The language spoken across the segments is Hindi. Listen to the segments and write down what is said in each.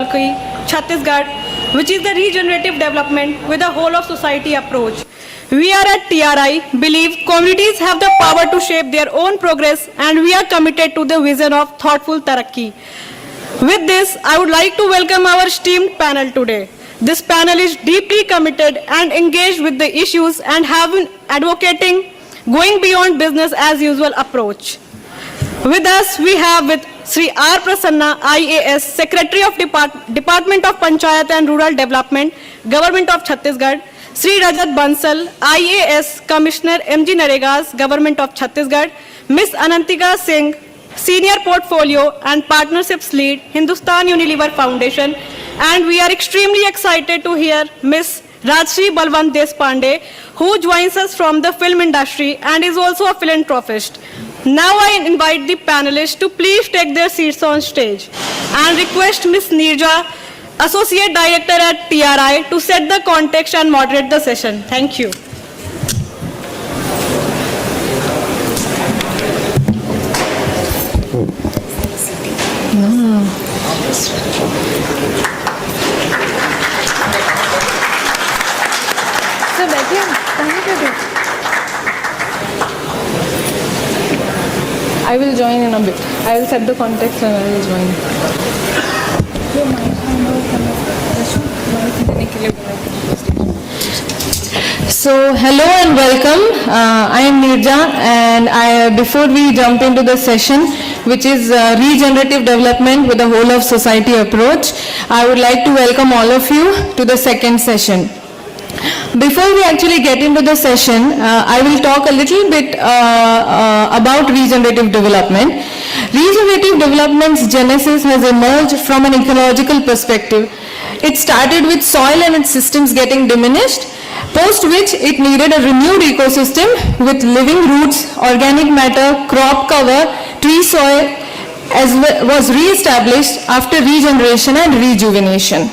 Taraqi, Chhattisgarh, which is the regenerative development with a whole of society approach. We are at TRI believe communities have the power to shape their own progress, and we are committed to the vision of thoughtful Taraqi. With this, I would like to welcome our esteemed panel today. This panel is deeply committed and engaged with the issues and have been advocating going beyond business as usual approach. With us, we have with Sri R. Prasanna, IAS, Secretary of Department of Panchayat and Rural Development, Government of Chhattisgarh, Sri Rajat Bansal, IAS, Commissioner MG Naregas, Government of Chhattisgarh, Ms. Anantika Singh, Senior Portfolio and Partnerships Lead, Hindustan Unilever Foundation, and we are extremely excited to hear Ms. Rajshri Balwant Deshpande, who joins us from the film industry and is also a philanthropist. Now I invite the panelists to please take their seats on stage and request Ms. Nirja, Associate Director at TRI, to set the context and moderate the session. Thank you. I will join in a bit. I will set the context and I will join. So hello and welcome. I am Nirja, and before we jump into the session, which is regenerative development with a whole of society approach, I would like to welcome all of you to the second session. Before we actually get into the session, I will talk a little bit about regenerative development. Regenerative development's genesis has emerged from an ecological perspective. It started with soil and its systems getting diminished, post which it needed a renewed ecosystem with living roots, organic matter, crop cover, tree soil was re-established after regeneration and rejuvenation.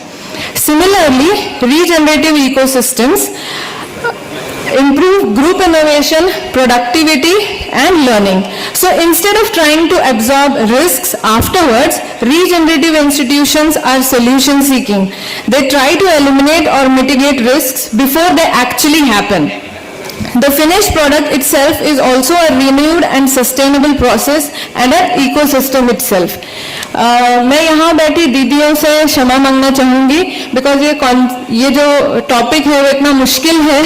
Similarly, regenerative ecosystems improve group innovation, productivity, and learning. So instead of trying to absorb risks afterwards, regenerative institutions are solution seeking. They try to eliminate or mitigate risks before they actually happen. The finished product itself is also a renewed and sustainable process and an ecosystem itself. मैं यहाँ बैठी दीदियों से क्षमा मांगना चाहूँगी बिकॉज ये जो टॉपिक है वो इतना मुश्किल है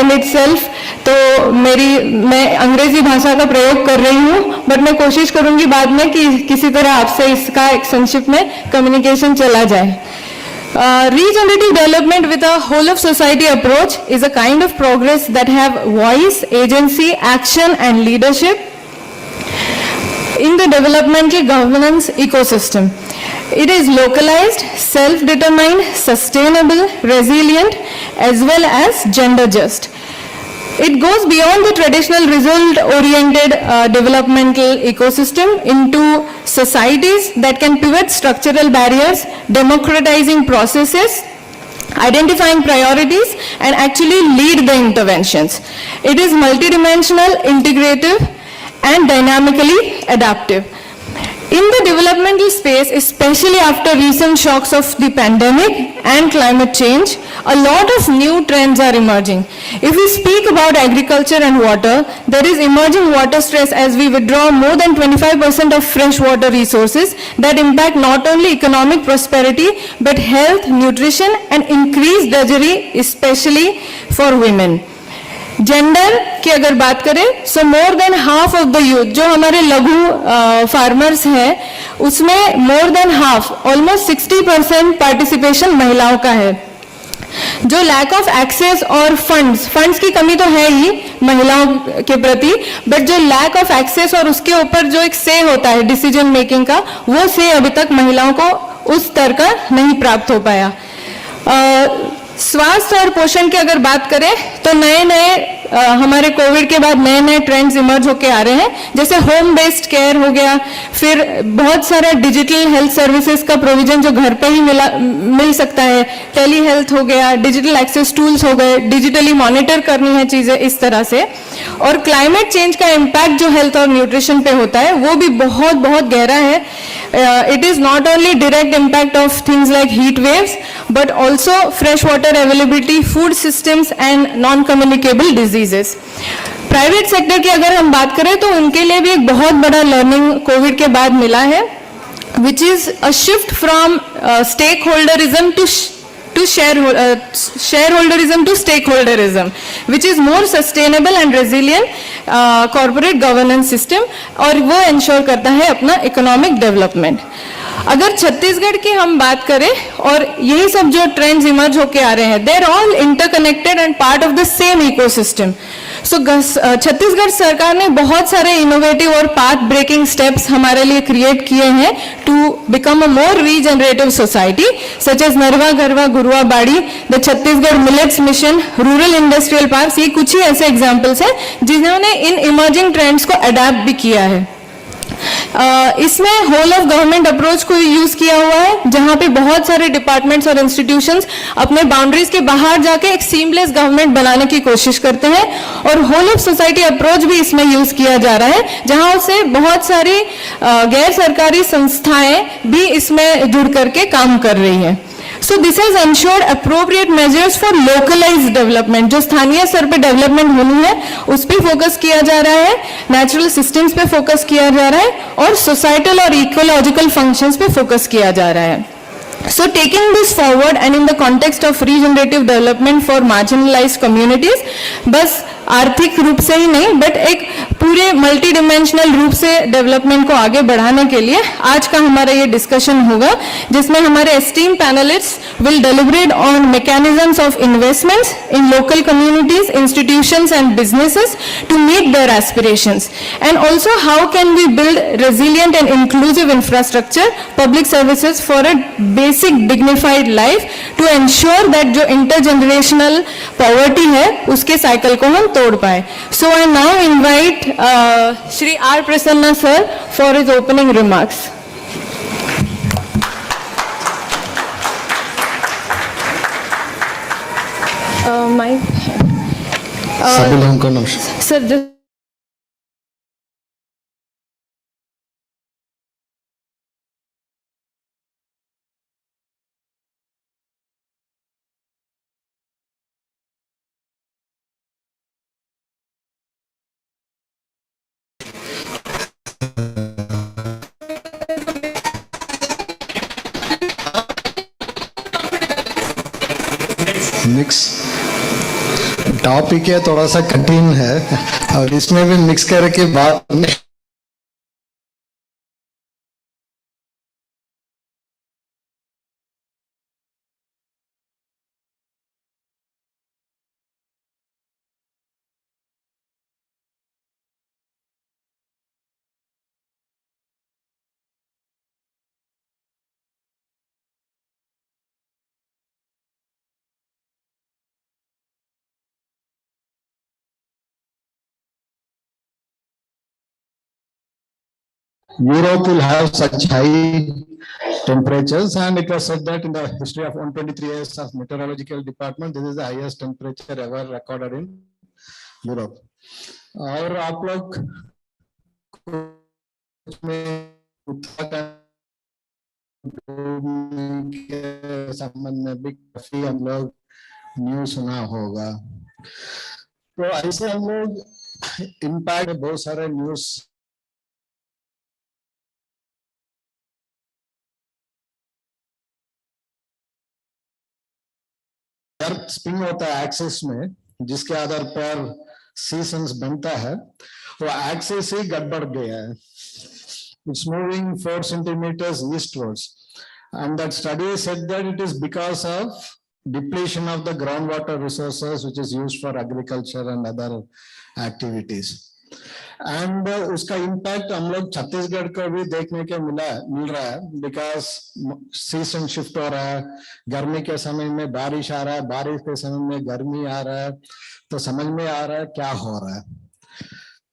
इन इटसेल्फ, तो मैं अंग्रेजी भाषा का प्रयोग कर रही हूँ, बट मैं कोशिश करूँगी बाद में कि किसी तरह आपसे इसका एक संक्षिप्त में कम्युनिकेशन चला जाए. Regenerative development with a whole of society approach is a kind of progress that have voice, agency, action and leadership in the developmental governance ecosystem. It is localized, self-determined, sustainable, resilient as well as gender just. It goes beyond the traditional result-oriented developmental ecosystem into societies that can pivot structural barriers, democratizing processes, identifying priorities, and actually lead the interventions. It is multidimensional, integrative, and dynamically adaptive. In the developmental space, especially after recent shocks of the pandemic and climate change, a lot of new trends are emerging. If we speak about agriculture and water, there is emerging water stress as we withdraw more than 25% of fresh water resources that impact not only economic prosperity, but health, nutrition, and increased drudgery, especially for women. Gender की अगर बात करें, so more than half of the youth, जो हमारे लघु फार्मर्स हैं, उसमें more than half, almost 60% participation महिलाओं का है. जो लैक ऑफ एक्सेस और फंड्स की कमी तो है ही महिलाओं के प्रति, बट जो लैक ऑफ एक्सेस और उसके ऊपर जो एक से होता है डिसीजन मेकिंग का, वो से अभी तक महिलाओं को उस स्तर का नहीं प्राप्त हो पाया. स्वास्थ्य और पोषण की अगर बात करें तो नए नए हमारे कोविड के बाद नए नए ट्रेंड्स इमर्ज होके आ रहे हैं, जैसे होम बेस्ड केयर हो गया, फिर बहुत सारा डिजिटल हेल्थ सर्विसेज का प्रोविजन जो घर पे ही मिल सकता है, टेली हेल्थ हो गया, डिजिटल एक्सेस टूल्स हो गए, डिजिटली मॉनिटर करनी है चीजें इस तरह से। और क्लाइमेट चेंज का इम्पैक्ट जो हेल्थ और न्यूट्रिशन पे होता है वो भी बहुत बहुत गहरा है। It is not only direct impact of things like heat waves but also fresh water availability, food systems and non communicable diseases. Private sector की अगर हम बात करें तो उनके लिए भी एक बहुत बड़ा लर्निंग कोविड के बाद मिला है, which is a shift from stakeholderism to shareholderism to stakeholderism, which is more sustainable and resilient corporate governance system, और वो ensure करता है अपना economic development। अगर छत्तीसगढ़ की हम बात करें और यही सब जो ट्रेंड्स इमर्ज होके आ रहे हैं, they are all interconnected and part of the same ecosystem. So Chhattisgarh सरकार ने बहुत सारे इनोवेटिव और पाथ ब्रेकिंग स्टेप्स हमारे लिए क्रिएट किए हैं to become a more regenerative society, such as Narwa Garwa Guruwa Bari, the Chhattisgarh millets mission, rural industrial parks. ये कुछ ही ऐसे एग्जाम्पल्स हैं जिन्होंने इन इमर्जिंग ट्रेंड्स को अडेप्ट भी किया है। इसमें होल ऑफ गवर्नमेंट अप्रोच को यूज किया हुआ है, जहां पे बहुत सारे डिपार्टमेंट्स और इंस्टीट्यूशंस अपने बाउंड्रीज के बाहर जाके एक सीमलेस गवर्नमेंट बनाने की कोशिश करते हैं, और होल ऑफ सोसाइटी अप्रोच भी इसमें यूज किया जा रहा है, जहां से बहुत सारी गैर सरकारी संस्थाएं भी इसमें जुड़ करके काम कर रही हैं। So this has ensured appropriate measures for localized development। जो स्थानीय स्तर पे डेवलपमेंट होनी है उस पे फोकस किया जा रहा है, नेचुरल सिस्टम्स पे फोकस किया जा रहा है, और सोसाइटल और इकोलॉजिकल फंक्शंस पे फोकस किया जा रहा है। So taking this forward and in the context of regenerative development for marginalized communities, बस आर्थिक रूप से ही नहीं बट एक पूरे मल्टी डिमेंशनल रूप से डेवलपमेंट को आगे बढ़ाने के लिए आज का हमारा ये डिस्कशन होगा, जिसमें हमारे esteem panellists will deliberate on mechanisms of investments in local communities, institutions and businesses to meet their aspirations, and also how can we build resilient and inclusive infrastructure, public services for a basic dignified life to ensure that जो इंटरजेनरेशनल पॉवर्टी है उसके साइकिल को हम तोड़ पाए। So I now invite Shri R Prasanna sir for his opening remarks. सभी लोगों को नमस्कार सर। मिक्स टॉपिक है, थोड़ा सा कठिन है, और इसमें भी मिक्स करके बात Europe will have such high temperatures, and it was said that in the history of 123 years of meteorological department, this is the highest temperature ever recorded in Europe. और आप लोग में के संबंध में भी काफी हम लोग न्यूज सुना होगा, तो ऐसे हम लोग इम्पैक्ट बहुत सारे न्यूज अर्थ स्पिन होता है एक्सिस में, जिसके आधार पर सीजन्स बनता है, वो एक्सिस ही गड़बड़ गया है। It's moving 4 centimeters eastwards, and that study said that it is because of depletion of the groundwater resources which is used for agriculture and other activities. And उसका इम्पैक्ट हम लोग छत्तीसगढ़ को भी देखने के मिल रहा है, बिकॉज सीजन शिफ्ट हो रहा है, गर्मी के समय में बारिश आ रहा है, बारिश के समय में गर्मी आ रहा है, तो समझ में आ रहा है क्या हो रहा है।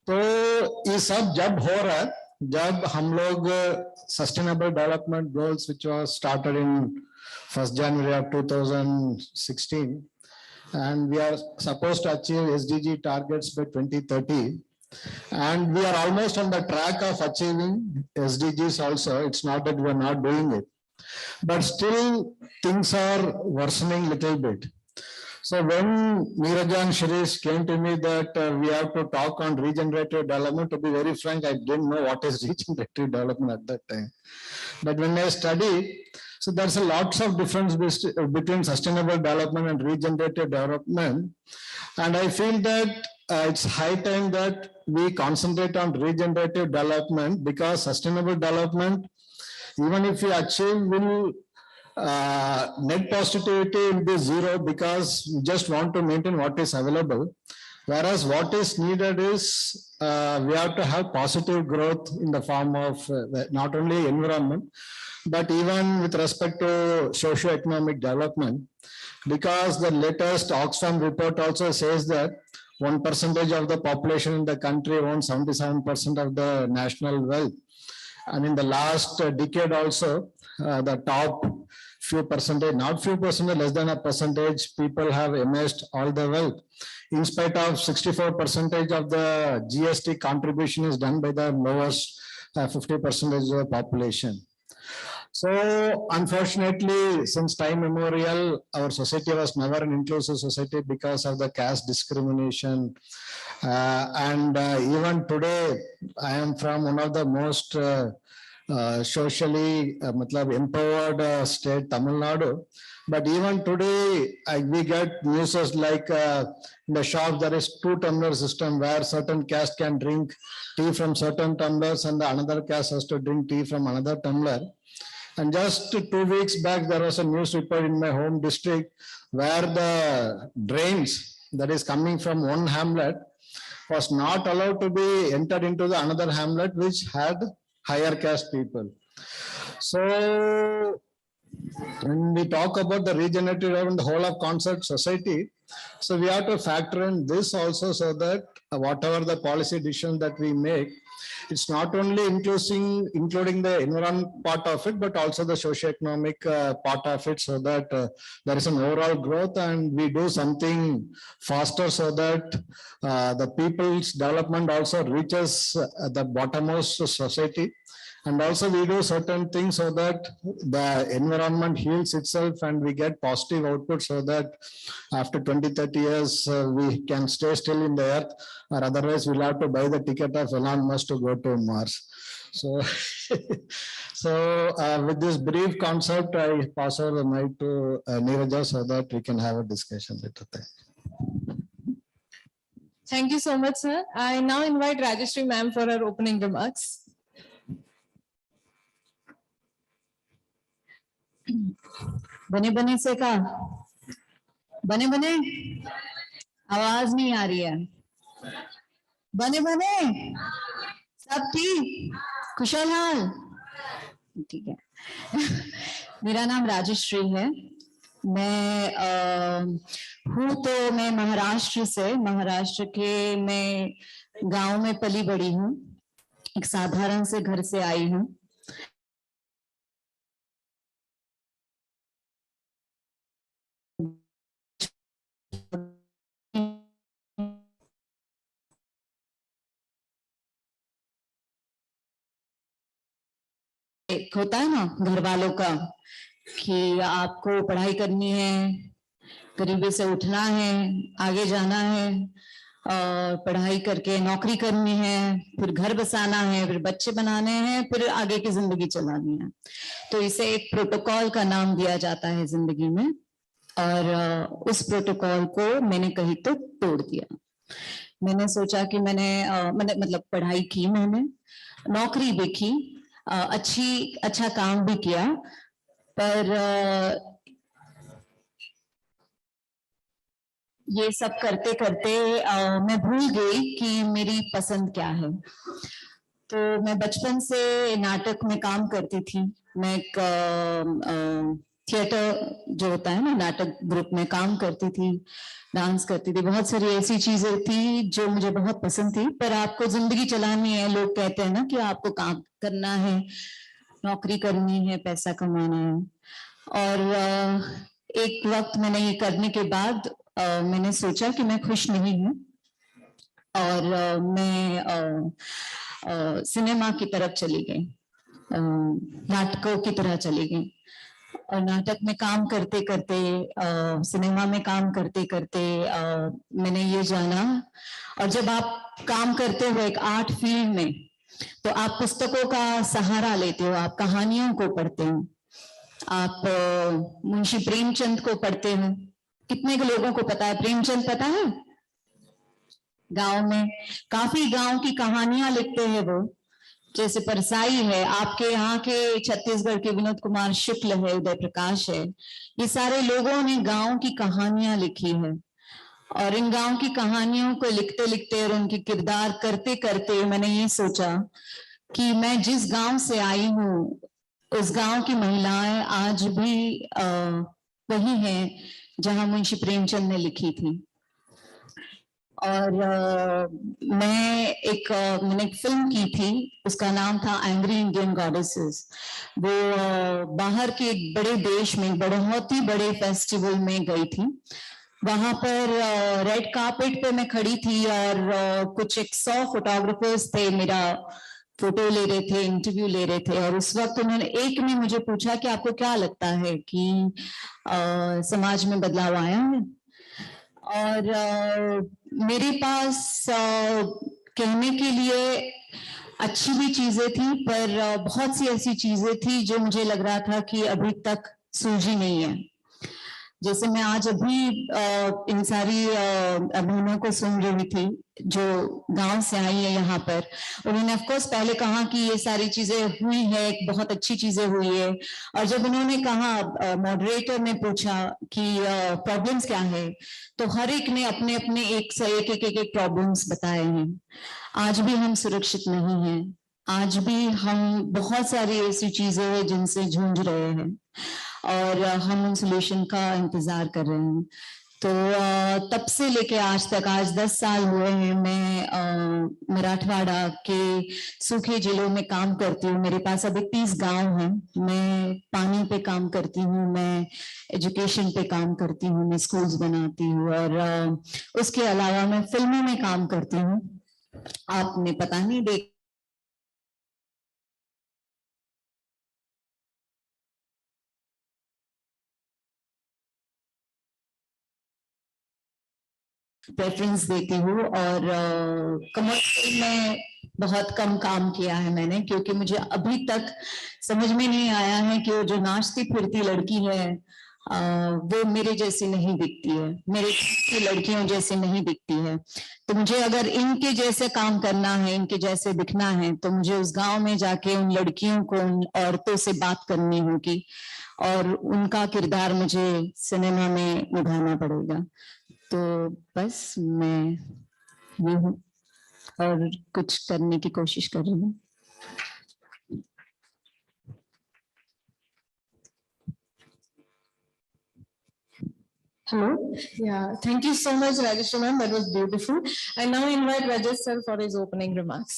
तो ये सब जब हो रहा है, जब हम लोग sustainable development goals which was started in 1st January of 2016 and we are supposed to achieve SDG targets by 2030, and we are almost on the track of achieving SDGs also. It's not that we are not doing it, but still things are worsening little bit. So when Neeraja and Shirish came to me that we have to talk on regenerative development, to be very frank, I didn't know what is regenerative development at that time. But when I studied, so there's a lots of difference between sustainable development and regenerative development. And I feel that it's high time that we concentrate on regenerative development, because sustainable development, even if we achieve, will net positivity will be zero, because we just want to maintain what is available. Whereas what is needed is we have to have positive growth in the form of not only environment, but even with respect to socio-economic development, because the latest Oxfam report also says that 1% of the population in the country owns 77% of the national wealth. And in the last decade also, the top few percentage, not few percentage, less than a percentage, people have amassed all the wealth. In spite of 64% of the GST contribution is done by the lowest 50% of the population. So unfortunately, since time memorial, our society was never an inclusive society because of the caste discrimination. Even today, I am from one of the most socially empowered state, Tamil Nadu. But even today, we get news like in the shop, there is 2 tumbler system where certain caste can drink tea from certain tumblers and the another caste has to drink tea from another tumbler. And just 2 weeks back, there was a news report in my home district where the drains that is coming from one hamlet was not allowed to be entered into the another hamlet, which had higher caste people. So when we talk about the regenerative and the whole of concept society, so we have to factor in this also, so that whatever the policy decision that we make, it's not only including the environment part of it, but also the socio-economic part of it, so that there is an overall growth and we do something faster, so that the people's development also reaches the bottommost society. And also we do certain things so that the environment heals itself and we get positive output, so that after 20-30 years, we can stay still in the earth, or otherwise we'll have to buy the ticket of Elon Musk to go to Mars. So, with this brief concept, I pass over the mic to Neeraja so that we can have a discussion later. Thank you so much, sir. I now invite Rajeshri ma'am for her opening remarks. बने बने से का बने बने आवाज नहीं आ रही है। बने बने सब ठीक, कुशल हाल, ठीक है। मेरा नाम राजश्री है। मैं मैं महाराष्ट्र से, महाराष्ट्र के मैं गांव में पली बड़ी हूँ। एक साधारण से घर से आई हूँ। होता है ना घर वालों का कि आपको पढ़ाई करनी है, गरीबी से उठना है, आगे जाना है, और पढ़ाई करके नौकरी करनी है, फिर घर बसाना है, फिर बच्चे बनाने हैं, फिर आगे की जिंदगी चलानी है। तो इसे एक प्रोटोकॉल का नाम दिया जाता है जिंदगी में, और उस प्रोटोकॉल को मैंने कहीं तो तोड़ दिया। मैंने सोचा कि मैंने मतलब पढ़ाई की, मैंने नौकरी भी की, अच्छा काम भी किया, पर ये सब करते करते मैं भूल गई कि मेरी पसंद क्या है। तो मैं बचपन से नाटक में काम करती थी। मैं एक थिएटर जो होता है ना, नाटक ग्रुप में काम करती थी, डांस करती थी। बहुत सारी ऐसी चीजें थी जो मुझे बहुत पसंद थी। पर आपको जिंदगी चलानी है, लोग कहते हैं ना कि आपको काम करना है, नौकरी करनी है, पैसा कमाना है। और एक वक्त मैंने ये करने के बाद मैंने सोचा कि मैं खुश नहीं हूँ और मैं सिनेमा की तरफ चली गई, नाटकों की तरह चली गई। और नाटक में काम करते करते, सिनेमा में काम करते करते मैंने ये जाना। और जब आप काम करते हो एक आर्ट फील्ड में, तो आप पुस्तकों का सहारा लेते हो, आप कहानियों को पढ़ते हो, आप मुंशी प्रेमचंद को पढ़ते हो। कितने के लोगों को पता है प्रेमचंद? पता है? गांव में काफी गांव की कहानियां लिखते हैं वो। जैसे परसाई है, आपके यहाँ के छत्तीसगढ़ के विनोद कुमार शुक्ल है, उदय प्रकाश है, ये सारे लोगों ने गांव की कहानियां लिखी है। और इन गांव की कहानियों को लिखते लिखते और उनके किरदार करते करते मैंने ये सोचा कि मैं जिस गांव से आई हूँ, उस गांव की महिलाएं आज भी वही हैं जहां मुंशी प्रेमचंद ने लिखी थी। और मैंने एक फिल्म की थी, उसका नाम था एंग्री इंडियन गॉडेसेस। वो बाहर के एक बड़े देश में, बहुत ही बड़े फेस्टिवल में गई थी। वहां पर रेड कार्पेट पे मैं खड़ी थी और कुछ 100 फोटोग्राफर्स थे, मेरा फोटो ले रहे थे, इंटरव्यू ले रहे थे। और उस वक्त उन्होंने एक ने मुझे पूछा कि आपको क्या लगता है कि समाज में बदलाव आया है? और मेरे पास कहने के लिए अच्छी भी चीजें थी, पर बहुत सी ऐसी चीजें थी जो मुझे लग रहा था कि अभी तक सूझी नहीं है। जैसे मैं आज अभी इन सारी बहनों को सुन रही थी जो गांव से आई है यहाँ पर। उन्होंने ऑफकोर्स पहले कहा कि ये सारी चीजें हुई है, बहुत अच्छी चीजें हुई है। और जब उन्होंने कहा, मॉडरेटर ने पूछा कि प्रॉब्लम्स क्या है, तो हर एक ने अपने अपने एक प्रॉब्लम्स बताए हैं। आज भी हम सुरक्षित नहीं हैं, आज भी हम बहुत सारी ऐसी चीजें हैं जिनसे जूझ रहे हैं और हम उन सोल्यूशन का इंतजार कर रहे हैं। तो तब से लेके आज तक, आज 10 साल हुए हैं, मैं मराठवाड़ा के सूखे जिलों में काम करती हूँ। मेरे पास अभी 30 गांव हैं। मैं पानी पे काम करती हूँ, मैं एजुकेशन पे काम करती हूँ, मैं स्कूल्स बनाती हूँ और उसके अलावा मैं फिल्मों में काम करती हूँ। आपने पता नहीं देख प्रेफरेंस देती हूँ। और कमर्शियल में बहुत कम काम किया है मैंने, क्योंकि मुझे अभी तक समझ में नहीं आया है कि वो जो नाचती फिरती लड़की है वो मेरे जैसी नहीं दिखती है, मेरे की लड़कियों जैसी नहीं दिखती है। तो मुझे अगर इनके जैसे काम करना है, इनके जैसे दिखना है, तो मुझे उस गांव में जाके उन लड़कियों को, उन औरतों से बात करनी होगी और उनका किरदार मुझे सिनेमा में निभाना पड़ेगा। तो बस मैं ये हूँ और कुछ करने की कोशिश कर रही हूँ। Hello. Yeah, thank you so much, Rajesh ma'am. That was beautiful. I now invite Rajesh sir for his opening remarks.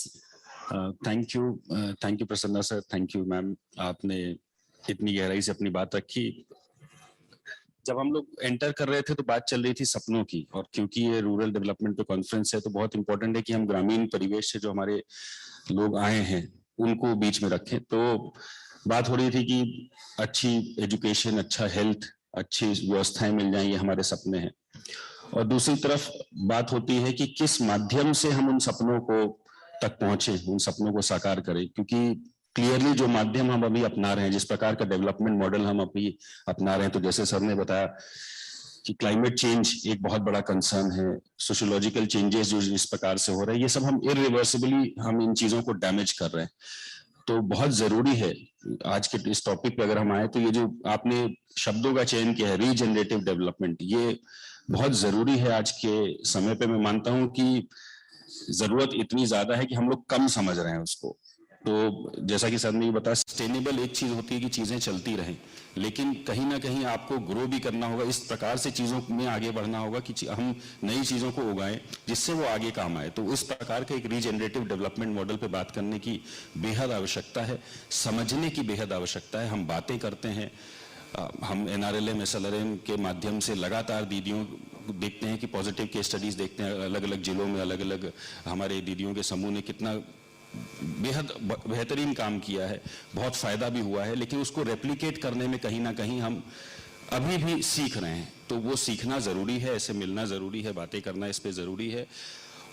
Thank you Prasanna sir, thank you ma'am, आपने इतनी गहराई से अपनी बात रखी। जब हम लोग एंटर कर रहे थे तो बात चल रही थी सपनों की, और क्योंकि ये रूरल डेवलपमेंट पे कॉन्फ्रेंस है तो बहुत इंपॉर्टेंट है कि हम ग्रामीण परिवेश से जो हमारे लोग आए हैं उनको बीच में रखें। तो बात हो रही थी कि अच्छी एजुकेशन, अच्छा हेल्थ, अच्छी व्यवस्थाएं मिल जाएं, ये हमारे सपने हैं। और दूसरी तरफ बात होती है कि किस माध्यम से हम उन सपनों को तक पहुंचे, उन सपनों को साकार करें। क्योंकि क्लियरली जो माध्यम हम अभी अपना रहे हैं, जिस प्रकार का डेवलपमेंट मॉडल हम अभी अपना रहे हैं, तो जैसे सर ने बताया कि क्लाइमेट चेंज एक बहुत बड़ा कंसर्न है, सोशियोलॉजिकल चेंजेस जो इस प्रकार से हो रहे हैं, ये सब हम इरिवर्सिबली हम इन चीजों को डैमेज कर रहे हैं। तो बहुत जरूरी है आज के इस टॉपिक पे अगर हम आए तो ये जो आपने शब्दों का चयन किया है, रीजनरेटिव डेवलपमेंट, ये बहुत जरूरी है आज के समय पे। मैं मानता हूं कि जरूरत इतनी ज्यादा है कि हम लोग कम समझ रहे हैं उसको। तो जैसा कि सर ने बताया, सस्टेनेबल एक चीज होती है कि चीजें चलती रहें, लेकिन कहीं ना कहीं आपको ग्रो भी करना होगा, इस प्रकार से चीजों में आगे बढ़ना होगा कि हम नई चीजों को उगाएं जिससे वो आगे काम आए। तो इस प्रकार का एक रीजनरेटिव डेवलपमेंट मॉडल पे बात करने की बेहद आवश्यकता है, समझने की बेहद आवश्यकता है। हम बातें करते हैं, हम NRLM SLRM के माध्यम से लगातार दीदियों देखते हैं कि पॉजिटिव केस स्टडीज देखते हैं, अलग अलग जिलों में अलग अलग हमारे दीदियों के समूह ने कितना बेहद बेहतरीन काम किया है, बहुत फायदा भी हुआ है, लेकिन उसको रेप्लिकेट करने में कहीं ना कहीं हम अभी भी सीख रहे हैं। तो वो सीखना जरूरी है, ऐसे मिलना जरूरी है, बातें करना इस पे जरूरी है,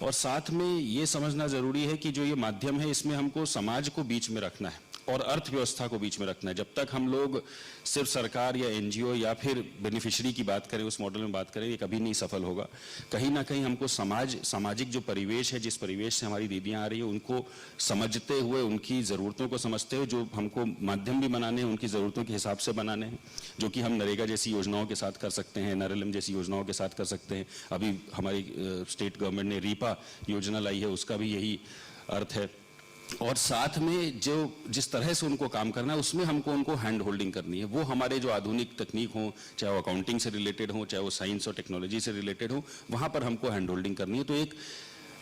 और साथ में ये समझना जरूरी है कि जो ये माध्यम है इसमें हमको समाज को बीच में रखना है और अर्थव्यवस्था को बीच में रखना है। जब तक हम लोग सिर्फ सरकार या NGO या फिर बेनिफिशियरी की बात करें, उस मॉडल में बात करें, ये कभी नहीं सफल होगा। कहीं ना कहीं हमको सामाजिक जो परिवेश है, जिस परिवेश से हमारी दीदियां आ रही है, उनको समझते हुए, उनकी ज़रूरतों को समझते हुए, जो हमको माध्यम भी बनाने हैं उनकी ज़रूरतों के हिसाब से बनाने हैं, जो कि हम नरेगा जैसी योजनाओं के साथ कर सकते हैं, NRLM जैसी योजनाओं के साथ कर सकते हैं। अभी हमारी स्टेट गवर्नमेंट ने रीपा योजना लाई है, उसका भी यही अर्थ है। और साथ में जो जिस तरह से उनको काम करना है उसमें हमको उनको हैंड होल्डिंग करनी है। वो हमारे जो आधुनिक तकनीक हो, चाहे वो अकाउंटिंग से रिलेटेड हो, चाहे वो साइंस और टेक्नोलॉजी से रिलेटेड हो, वहाँ पर हमको हैंड होल्डिंग करनी है। तो एक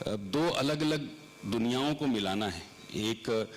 दो अलग अलग दुनियाओं को मिलाना है। एक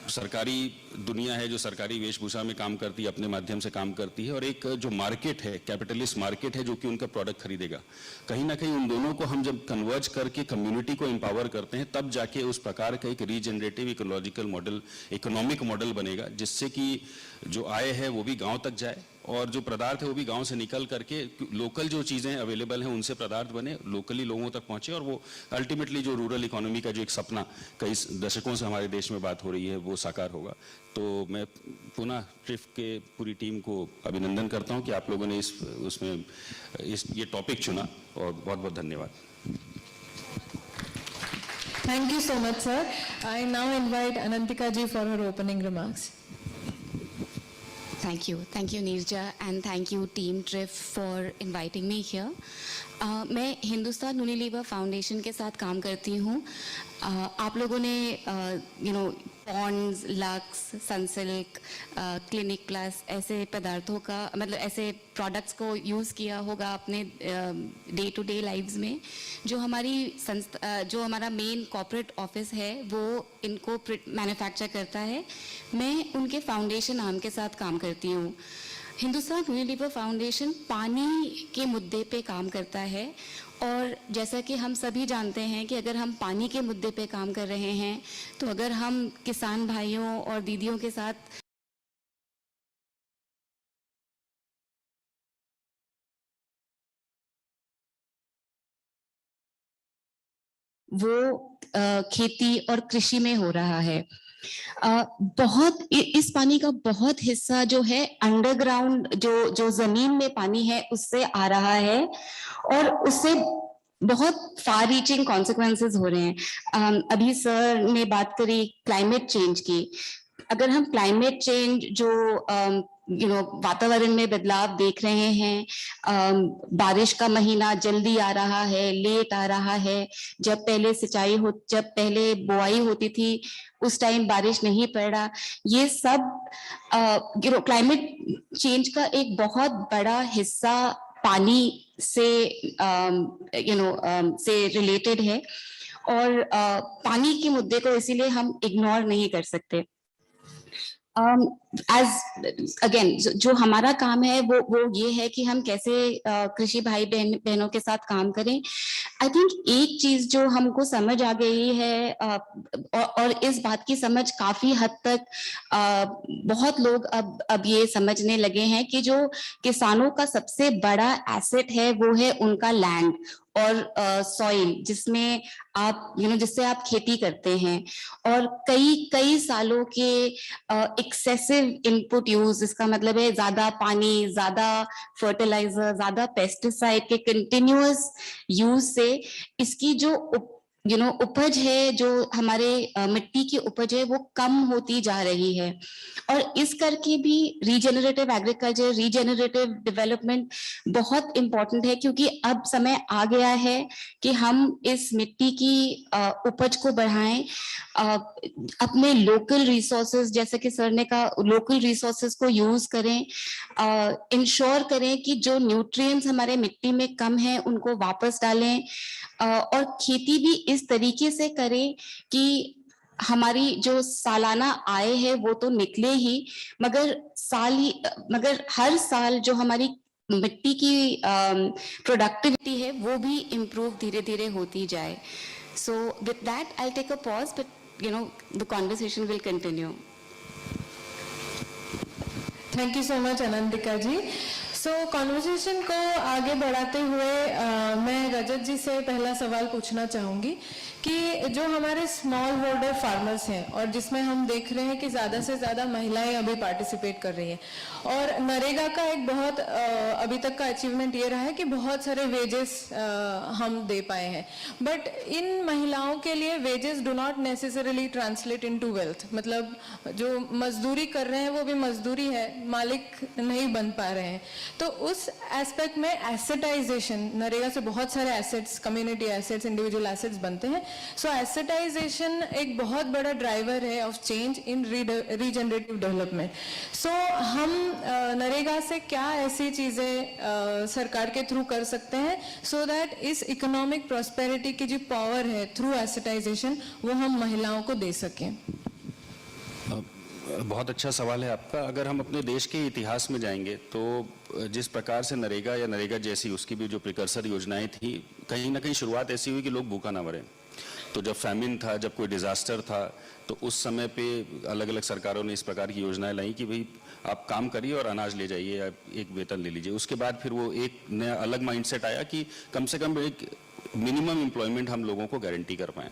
सरकारी दुनिया है जो सरकारी वेशभूषा में काम करती है, अपने माध्यम से काम करती है, और एक जो मार्केट है, कैपिटलिस्ट मार्केट है, जो कि उनका प्रोडक्ट खरीदेगा। कहीं ना कहीं उन दोनों को हम जब कन्वर्ज करके कम्युनिटी को एम्पावर करते हैं, तब जाके उस प्रकार का एक regenerative ecological model, economic model बनेगा, जिससे कि जो आय है वो भी गांव तक जाए और जो पदार्थ है वो भी गांव से निकल करके लोकल जो चीज़ें अवेलेबल हैं उनसे पदार्थ बने, लोकली लोगों तक पहुंचे, और वो अल्टीमेटली जो रूरल इकोनॉमी का जो एक सपना कई दशकों से हमारे देश में बात हो रही है वो साकार होगा। तो मैं पुनः ट्रिफ के पूरी टीम को अभिनंदन करता हूं कि आप लोगों ने ये टॉपिक चुना, और बहुत बहुत धन्यवाद। Thank you so much, sir. I now invite Anantika ji for her opening remarks. Thank you, Neerja, and thank you Team TRIF for inviting me here. मैं हिंदुस्तान यूनिलीवर फाउंडेशन के साथ काम करती हूँ। आप लोगों ने Pond's, Lux, Sunsilk, Clinic Plus ऐसे पदार्थों का मतलब ऐसे प्रोडक्ट्स को यूज़ किया होगा अपने डे टू डे लाइव्स में। जो हमारा मेन कॉर्पोरेट ऑफिस है वो इनको मैन्युफैक्चर करता है। मैं उनके फाउंडेशन आर्म के साथ काम करती हूँ। हिंदुस्तान यूनिलीवर फाउंडेशन पानी के मुद्दे पे काम करता है, और जैसा कि हम सभी जानते हैं कि अगर हम पानी के मुद्दे पे काम कर रहे हैं, तो अगर हम किसान भाइयों और दीदियों के साथ वो खेती और कृषि में हो रहा है। इस पानी का बहुत हिस्सा जो है अंडरग्राउंड, जो जमीन में पानी है उससे आ रहा है, और उससे बहुत फार रीचिंग कॉन्सिक्वेंसेस हो रहे हैं। अभी सर ने बात करी क्लाइमेट चेंज की। अगर हम क्लाइमेट चेंज जो वातावरण में बदलाव देख रहे हैं, बारिश का महीना जल्दी आ रहा है, लेट आ रहा है, जब पहले बुआई होती थी उस टाइम बारिश नहीं पड़ रहा, ये सब क्लाइमेट चेंज का एक बहुत बड़ा हिस्सा पानी से से रिलेटेड है, और पानी के मुद्दे को इसीलिए हम इग्नोर नहीं कर सकते। अगेन जो हमारा काम है वो ये है कि हम कैसे कृषि भाई बहनों के साथ काम करें। आई थिंक एक चीज जो हमको समझ आ गई है, और इस बात की समझ काफी हद तक बहुत लोग अब ये समझने लगे हैं कि जो किसानों का सबसे बड़ा एसेट है वो है उनका लैंड और सॉइल, जिसमें आप जिससे आप खेती करते हैं, और कई सालों के एक्सेसिव इनपुट यूज, इसका मतलब है ज्यादा पानी, ज्यादा फर्टिलाइजर, ज्यादा पेस्टिसाइड के कंटिन्यूअस यूज से इसकी जो उपज है, जो हमारे मिट्टी की उपज है वो कम होती जा रही है। और इस करके भी रीजेनरेटिव एग्रीकल्चर, रीजेनरेटिव डेवलपमेंट बहुत इम्पोर्टेंट है, क्योंकि अब समय आ गया है कि हम इस मिट्टी की उपज को बढ़ाएं, अपने लोकल रिसोर्सेज, जैसे कि सर ने कहा, लोकल रिसोर्सेज को यूज करें, इंश्योर करें कि जो न्यूट्रिएंट्स हमारे मिट्टी में कम है उनको वापस डालें, और खेती भी इस तरीके से करें कि हमारी जो सालाना आय है वो तो निकले ही, मगर हर साल जो हमारी मिट्टी की प्रोडक्टिविटी है वो भी इम्प्रूव धीरे धीरे होती जाए। So with that I take a pause, but the conversation will continue. Thank you so much Anantika ji. So conversation को आगे बढ़ाते हुए मैं रजत जी से पहला सवाल पूछना चाहूँगी कि जो हमारे स्मॉल होल्डर फार्मर्स हैं और जिसमें हम देख रहे हैं कि ज़्यादा से ज़्यादा महिलाएं अभी पार्टिसिपेट कर रही हैं, और नरेगा का एक बहुत अभी तक का अचीवमेंट ये रहा है कि बहुत सारे वेजेस हम दे पाए हैं, बट इन महिलाओं के लिए wages do not necessarily translate into wealth. मतलब जो मजदूरी कर रहे हैं वो भी मजदूरी है, मालिक नहीं बन पा रहे हैं। तो उस एस्पेक्ट में एसेटाइजेशन, नरेगा से बहुत सारे assets, community assets, individual assets बनते हैं। सो एसेटाइजेशन एक बहुत बड़ा ड्राइवर है of change in regenerative development. So हम नरेगा से क्या ऐसी चीजें सरकार के थ्रू कर सकते हैं सो दैट इस इकोनॉमिक प्रॉस्पेरिटी की जो पावर है थ्रू एसेटाइजेशन वो हम महिलाओं को दे सकें? बहुत अच्छा सवाल है आपका। अगर हम अपने देश के इतिहास में जाएंगे तो जिस प्रकार से नरेगा या नरेगा जैसी उसकी भी जो प्रिकर्सर योजनाएं थी, कहीं ना कहीं शुरुआत ऐसी हुई कि लोग भूखा ना मरे। तो जब फैमिन था, जब कोई डिजास्टर था, तो उस समय पे अलग अलग सरकारों ने इस प्रकार की योजनाएं लाई कि भाई आप काम करिए और अनाज ले जाइए या एक वेतन ले लीजिए। उसके बाद फिर वो एक नया अलग माइंडसेट आया कि कम से कम एक मिनिमम एम्प्लॉयमेंट हम लोगों को गारंटी कर पाएं।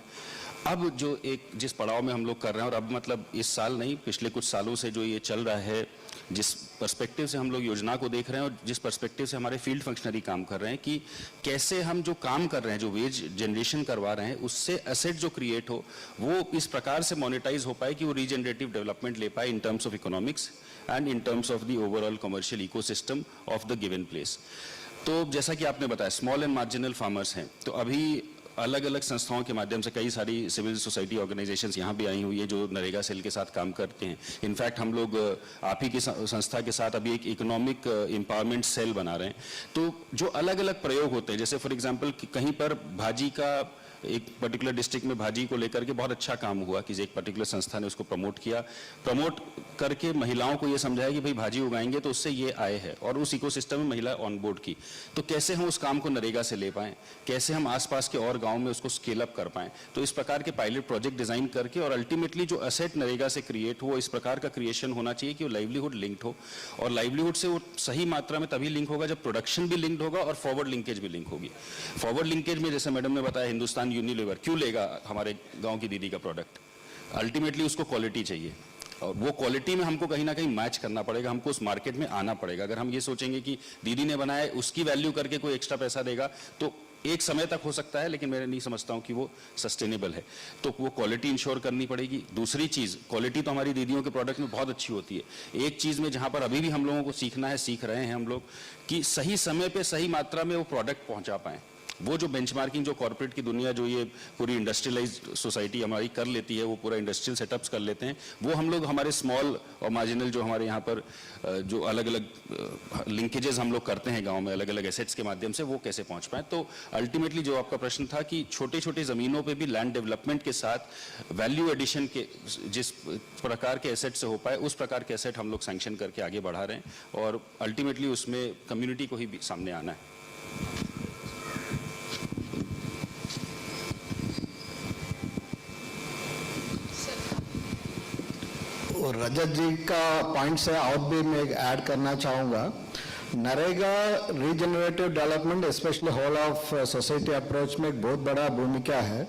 अब जो एक जिस पड़ाव में हम लोग कर रहे हैं, और अब मतलब इस साल नहीं, पिछले कुछ सालों से जो ये चल रहा है, जिस पर्सपेक्टिव से हम लोग योजना को देख रहे हैं और जिस पर्सपेक्टिव से हमारे फील्ड फंक्शनरी काम कर रहे हैं कि कैसे हम जो काम कर रहे हैं, जो वेज जनरेशन करवा रहे हैं, उससे एसेट जो क्रिएट हो वो इस प्रकार से मोनेटाइज हो पाए कि वो रीजनरेटिव डेवलपमेंट ले पाए in terms of economics and in terms of the overall commercial ecosystem of the given place. तो जैसा कि आपने बताया, स्मॉल एंड मार्जिनल फार्मर्स हैं, तो अभी अलग अलग संस्थाओं के माध्यम से कई सारी सिविल सोसाइटी ऑर्गेनाइजेशंस यहाँ भी आई हुई है जो नरेगा सेल के साथ काम करते हैं। इनफैक्ट हम लोग आप ही की संस्था के साथ अभी एक इकोनॉमिक एम्पावरमेंट सेल बना रहे हैं। तो जो अलग अलग प्रयोग होते हैं, जैसे फॉर एग्जांपल कहीं पर भाजी का, एक पर्टिकुलर डिस्ट्रिक्ट में भाजी को लेकर के बहुत अच्छा काम हुआ कि एक पर्टिकुलर संस्था ने उसको प्रमोट किया, प्रमोट करके महिलाओं को ये समझाया कि भाई भाजी उगाएंगे तो उससे ये आय है, और उस इकोसिस्टम में महिला ऑन बोर्ड की। तो कैसे हम उस काम को नरेगा से ले पाएं, कैसे हम आसपास के और गांव में उसको स्केल अप कर पाएं। तो इस प्रकार के पायलट प्रोजेक्ट डिजाइन करके, और अल्टीमेटली जो एसेट नरेगा से क्रिएट हो, इस प्रकार का क्रिएशन होना चाहिए कि वो लाइवलीहुड लिंक्ड हो, और लाइवलीहुड से वो सही मात्रा में तभी लिंक होगा जब प्रोडक्शन भी लिंक्ड होगा और फॉरवर्ड लिंकेज भी लिंक होगी। फॉरवर्ड लिंकेज में जैसे मैडम ने बताया, हिंदुस्तान यूनिलीवर क्यों लेगा हमारे गांव की दीदी का प्रोडक्ट? अल्टीमेटली उसको क्वालिटी चाहिए, और वो क्वालिटी में हमको कहीं ना कहीं मैच करना पड़ेगा, हमको उस मार्केट में आना पड़ेगा। अगर हम ये सोचेंगे कि दीदी ने बनाया उसकी वैल्यू करके कोई एक्स्ट्रा पैसा देगा तो एक समय तक हो सकता है, लेकिन मैं नहीं समझता हूं कि वो सस्टेनेबल है। तो वो क्वालिटी इंश्योर करनी पड़ेगी। दूसरी चीज, क्वालिटी तो हमारी दीदियों के प्रोडक्ट में बहुत अच्छी होती है। एक चीज में जहां पर अभी भी हम लोगों को सीखना है, सीख रहे हैं हम लोग, कि सही समय पे सही मात्रा में वो प्रोडक्ट पहुंचा पाए। वो जो बेंचमार्किंग जो कॉर्पोरेट की दुनिया, जो ये पूरी इंडस्ट्रियलाइज्ड सोसाइटी हमारी कर लेती है, वो पूरा इंडस्ट्रियल सेटअप्स कर लेते हैं, वो हम लोग हमारे स्मॉल और मार्जिनल जो हमारे यहाँ पर जो अलग अलग लिंकेजेस हम लोग करते हैं गांव में अलग अलग एसेट्स के माध्यम से, वो कैसे पहुंच पाए। तो अल्टीमेटली जो आपका प्रश्न था कि छोटे छोटे जमीनों पे भी लैंड डेवलपमेंट के साथ वैल्यू एडिशन के जिस प्रकार के एसेट से हो पाए, उस प्रकार के एसेट हम लोग सैंक्शन करके आगे बढ़ा रहे हैं, और अल्टीमेटली उसमें कम्युनिटी को ही सामने आना है। और रजत जी का पॉइंट से और भी मैं ऐड करना चाहूँगा। NREGA regenerative development specially whole of society approach में एक बहुत बड़ा भूमिका है,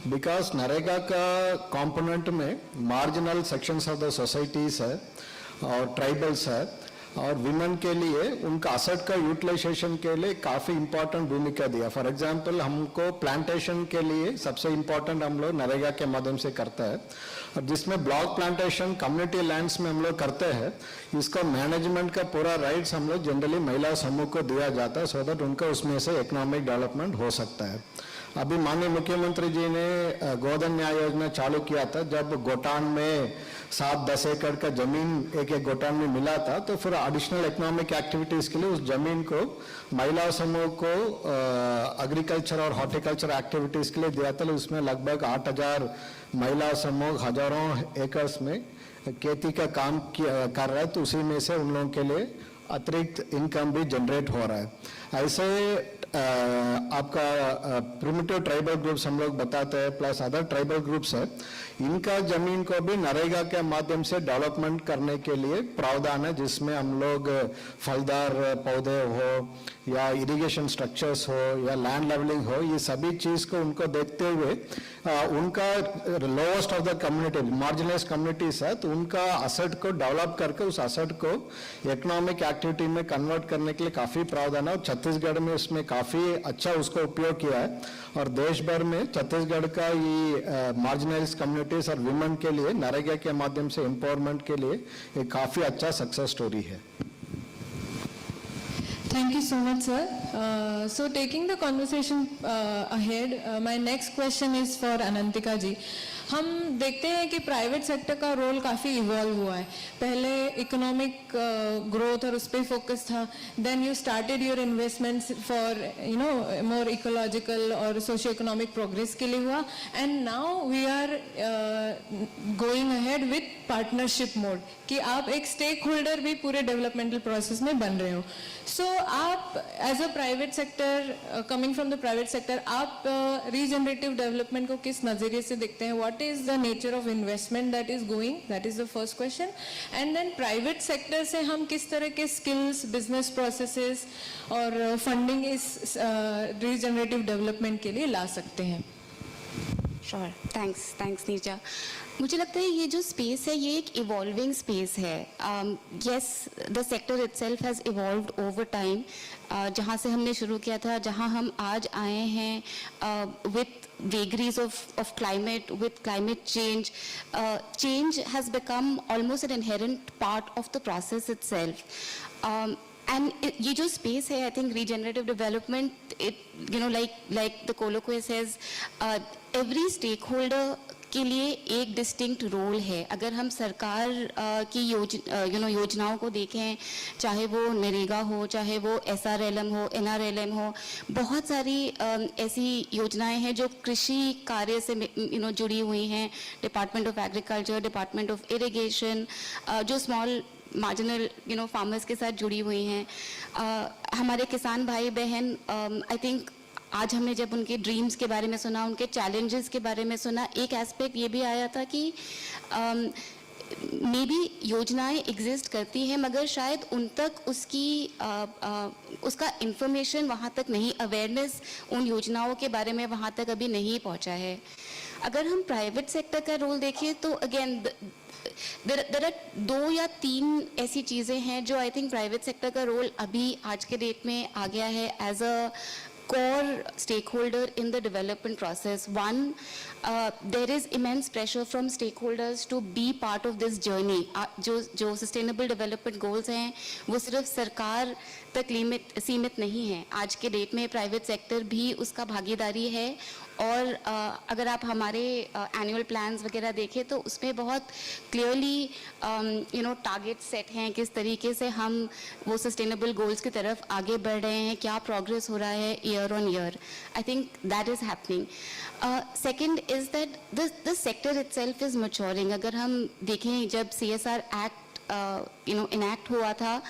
बिकॉज नरेगा का कंपोनेंट में marginal sections of the societies है और ट्राइबल्स है, और विमेन के लिए उनका असेट का यूटिलाइजेशन के लिए काफी इंपॉर्टेंट भूमिका दिया। फॉर एग्जांपल हमको प्लांटेशन के लिए सबसे इंपॉर्टेंट हम लोग नरेगा के माध्यम से करता है, और जिसमें ब्लॉक प्लांटेशन कम्युनिटी लैंड्स में हम लोग करते हैं, इसको मैनेजमेंट का पूरा राइट्स हम लोग जनरली महिला समूह को दिया जाता है, सो दैट उनका उसमें से इकोनॉमिक डेवलपमेंट हो सकता है। अभी माननीय मुख्यमंत्री जी ने गोधन न्याय योजना चालू किया था, जब गोटान में 7-10 एकड़ का जमीन एक एक गोटान में मिला था, तो फिर एडिशनल इकोनॉमिक एक्टिविटीज के लिए उस जमीन को महिला समूह को एग्रीकल्चर और हॉर्टिकल्चर एक्टिविटीज के लिए दिया था। उसमें लगभग 8,000 महिला समूह हजारों एकर्स में खेती का काम कर रहा है, तो उसी में से उन लोगों के लिए अतिरिक्त इनकम भी जनरेट हो रहा है। ऐसे आपका प्रिमिटिव ट्राइबल ग्रुप्स हम लोग बताते हैं, प्लस अदर ट्राइबल ग्रुप्स है, इनका जमीन को भी नरेगा के माध्यम से डेवलपमेंट करने के लिए प्रावधान है, जिसमें हम लोग फलदार पौधे हो या इरिगेशन स्ट्रक्चर्स हो या लैंड लेवलिंग हो, ये सभी चीज को उनको देखते हुए उनका lowest of the community marginalised communities है, तो उनका असेट को डेवलप करके उस असेट को इकोनॉमिक एक्टिविटी में कन्वर्ट करने के लिए काफी प्रावधान है, और छत्तीसगढ़ में इसमें काफी अच्छा उसको उपयोग किया है। और देश भर में छत्तीसगढ़ का ये मार्जिनलाइज्ड कम्युनिटीज और विमेन के लिए नरेगा के माध्यम से एम्पावरमेंट के लिए एक काफी अच्छा सक्सेस स्टोरी है। Thank you so much, sir. So taking the conversation ahead, my next question is for Anantika ji. हम देखते हैं कि प्राइवेट सेक्टर का रोल काफ़ी इवॉल्व हुआ है। पहले इकोनॉमिक ग्रोथ और उस पर फोकस था, then you started your investments for more ecological और सोशियो इकोनॉमिक प्रोग्रेस के लिए हुआ, and now we are going ahead with partnership mode कि आप एक स्टेक होल्डर भी पूरे डेवलपमेंटल प्रोसेस में बन रहे हो। सो आप as a private sector, coming from the private sector, आप रीजनरेटिव डेवलपमेंट को किस नज़रिए से देखते हैं? What is the nature of investment that is going? That is the first question. And then private sector से हम किस तरह के skills, business processes और funding इस regenerative development के लिए ला सकते हैं? Sure, thanks Neerja. मुझे लगता है ये जो स्पेस है ये एक इवॉल्विंग स्पेस है। Yes, the sector itself has evolved over time. जहाँ से हमने शुरू किया था, जहाँ हम आज आए हैं with vagaries of climate, with climate change, change has become almost an inherent part of the process itself. And ये जो space है, I think regenerative development, it like the colloquy says, every stakeholder के लिए एक डिस्टिंक्ट रोल है। अगर हम सरकार की योजनाओं को देखें, चाहे वो नरेगा हो, चाहे वो SRLM हो, NRLM हो, बहुत सारी ऐसी योजनाएं हैं जो कृषि कार्य से जुड़ी हुई हैं। Department of agriculture, department of irrigation, जो स्मॉल मार्जिनल फार्मर्स के साथ जुड़ी हुई हैं। हमारे किसान भाई बहन, आई थिंक आज हमने जब उनके ड्रीम्स के बारे में सुना, उनके चैलेंजेस के बारे में सुना, एक एस्पेक्ट ये भी आया था कि मे बी योजनाएं एग्जिस्ट करती हैं, मगर शायद उन तक उसका इंफॉर्मेशन वहाँ तक नहीं, अवेयरनेस उन योजनाओं के बारे में वहाँ तक अभी नहीं पहुँचा है। अगर हम प्राइवेट सेक्टर का रोल देखें तो अगेन देयर आर 2 या 3 ऐसी चीज़ें हैं जो आई थिंक प्राइवेट सेक्टर का रोल अभी आज के डेट में आ गया है as a core stakeholder in the development process. One, there is immense pressure from stakeholders to be part of this journey. जो sustainable development goals हैं, वो सिर्फ सरकार तक सीमित नहीं है। आज के डेट में प्राइवेट सेक्टर भी उसका भागीदारी है, और अगर आप हमारे एनुअल प्लान्स वगैरह देखें तो उसमें बहुत क्लियरली टारगेट सेट हैं, किस तरीके से हम वो सस्टेनेबल गोल्स की तरफ आगे बढ़ रहे हैं, क्या प्रोग्रेस हो रहा है year on year. I think that is happening. Second is that the sector itself is maturing. अगर हम देखें, जब CSR एक्ट इनैक्ट हुआ था,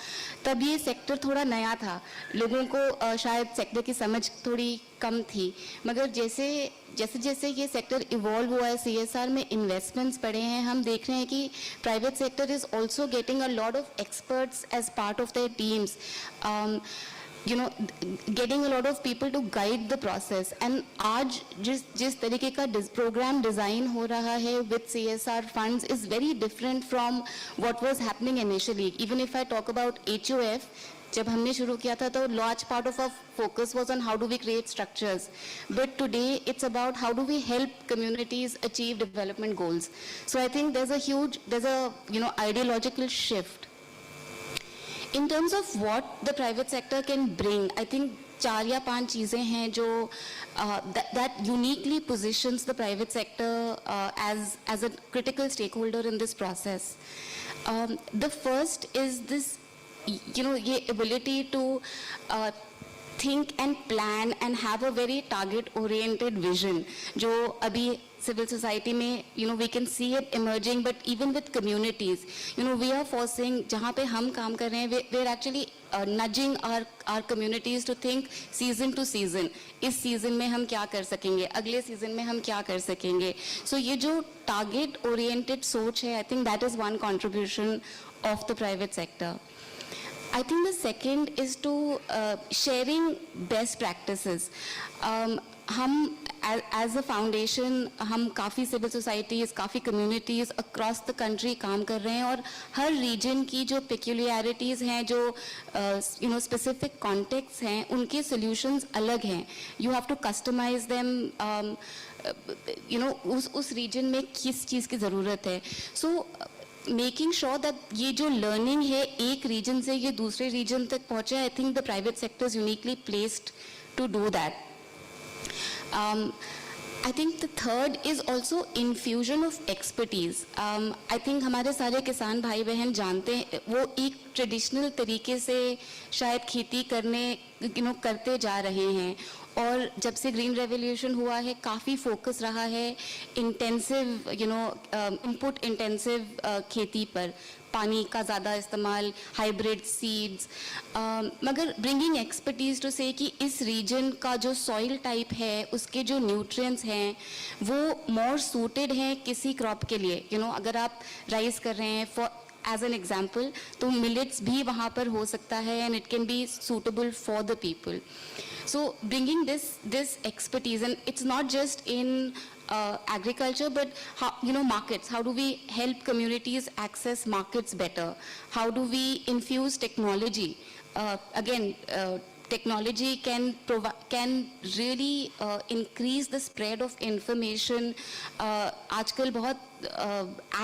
तब ये सेक्टर थोड़ा नया था, लोगों को शायद सेक्टर की समझ थोड़ी कम थी, मगर जैसे जैसे ये सेक्टर इवॉल्व हुआ है, CSR में इन्वेस्टमेंट्स बढ़े हैं, हम देख रहे हैं कि private sector is also getting a lot of experts as part of their teams. you know, getting a lot of people to guide the process. And आज जिस तरीके का program design हो रहा है with CSR funds is very different from what was happening initially. Even if I talk about HUF, जब हमने शुरू किया था तो large part of our focus was on how do we create structures, but today it's about how do we help communities achieve development goals. So I think there's a ideological shift in terms of what the private sector can bring. I think 4 या 5 चीजें हैं जो that uniquely positions the private sector as a critical stakeholder in this process. The first is this, ये ability to think and plan and have a very target oriented vision, जो अभी civil society में we can see it emerging, but even with communities, we are forcing, जहाँ पे हम काम कर रहे हैं, we're actually nudging our communities to think season to season. इस season में हम क्या कर सकेंगे, अगले season में हम क्या कर सकेंगे. So ये जो target oriented सोच है, I think that is one contribution of the private sector. I think the second is to sharing best practices. हम as a foundation, हम काफ़ी civil societies, काफ़ी communities across the country काम कर रहे हैं, और हर region की जो peculiarities हैं, जो specific contexts हैं, उनके solutions अलग हैं. You have to customize them. उस region में किस चीज़ की ज़रूरत है. So making sure that ये जो learning है एक region से ये दूसरे region तक पहुँचे, I think the private sector is uniquely placed to do that. I think the third is also infusion of expertise. I think हमारे सारे किसान भाई बहन जानते हैं, वो एक traditional तरीके से शायद खेती करते जा रहे हैं, और जब से ग्रीन रेवोल्यूशन हुआ है काफ़ी फोकस रहा है इंटेंसिव इनपुट इंटेंसिव खेती पर, पानी का ज़्यादा इस्तेमाल, हाइब्रिड सीड्स, मगर ब्रिंगिंग एक्सपर्टीज टू से कि इस रीजन का जो सॉइल टाइप है, उसके जो न्यूट्रिएंट्स हैं वो मोर सूटेड हैं किसी क्रॉप के लिए. अगर आप राइस कर रहे हैं फॉर एज एन एग्जाम्पल, तो मिलेट्स भी वहाँ पर हो सकता है, and it can be suitable for the people. So bringing this expertise, and it's not just in agriculture, but how, markets. How do we help communities access markets better? How do we infuse technology? Again, technology can really increase the spread of information. आजकल बहुत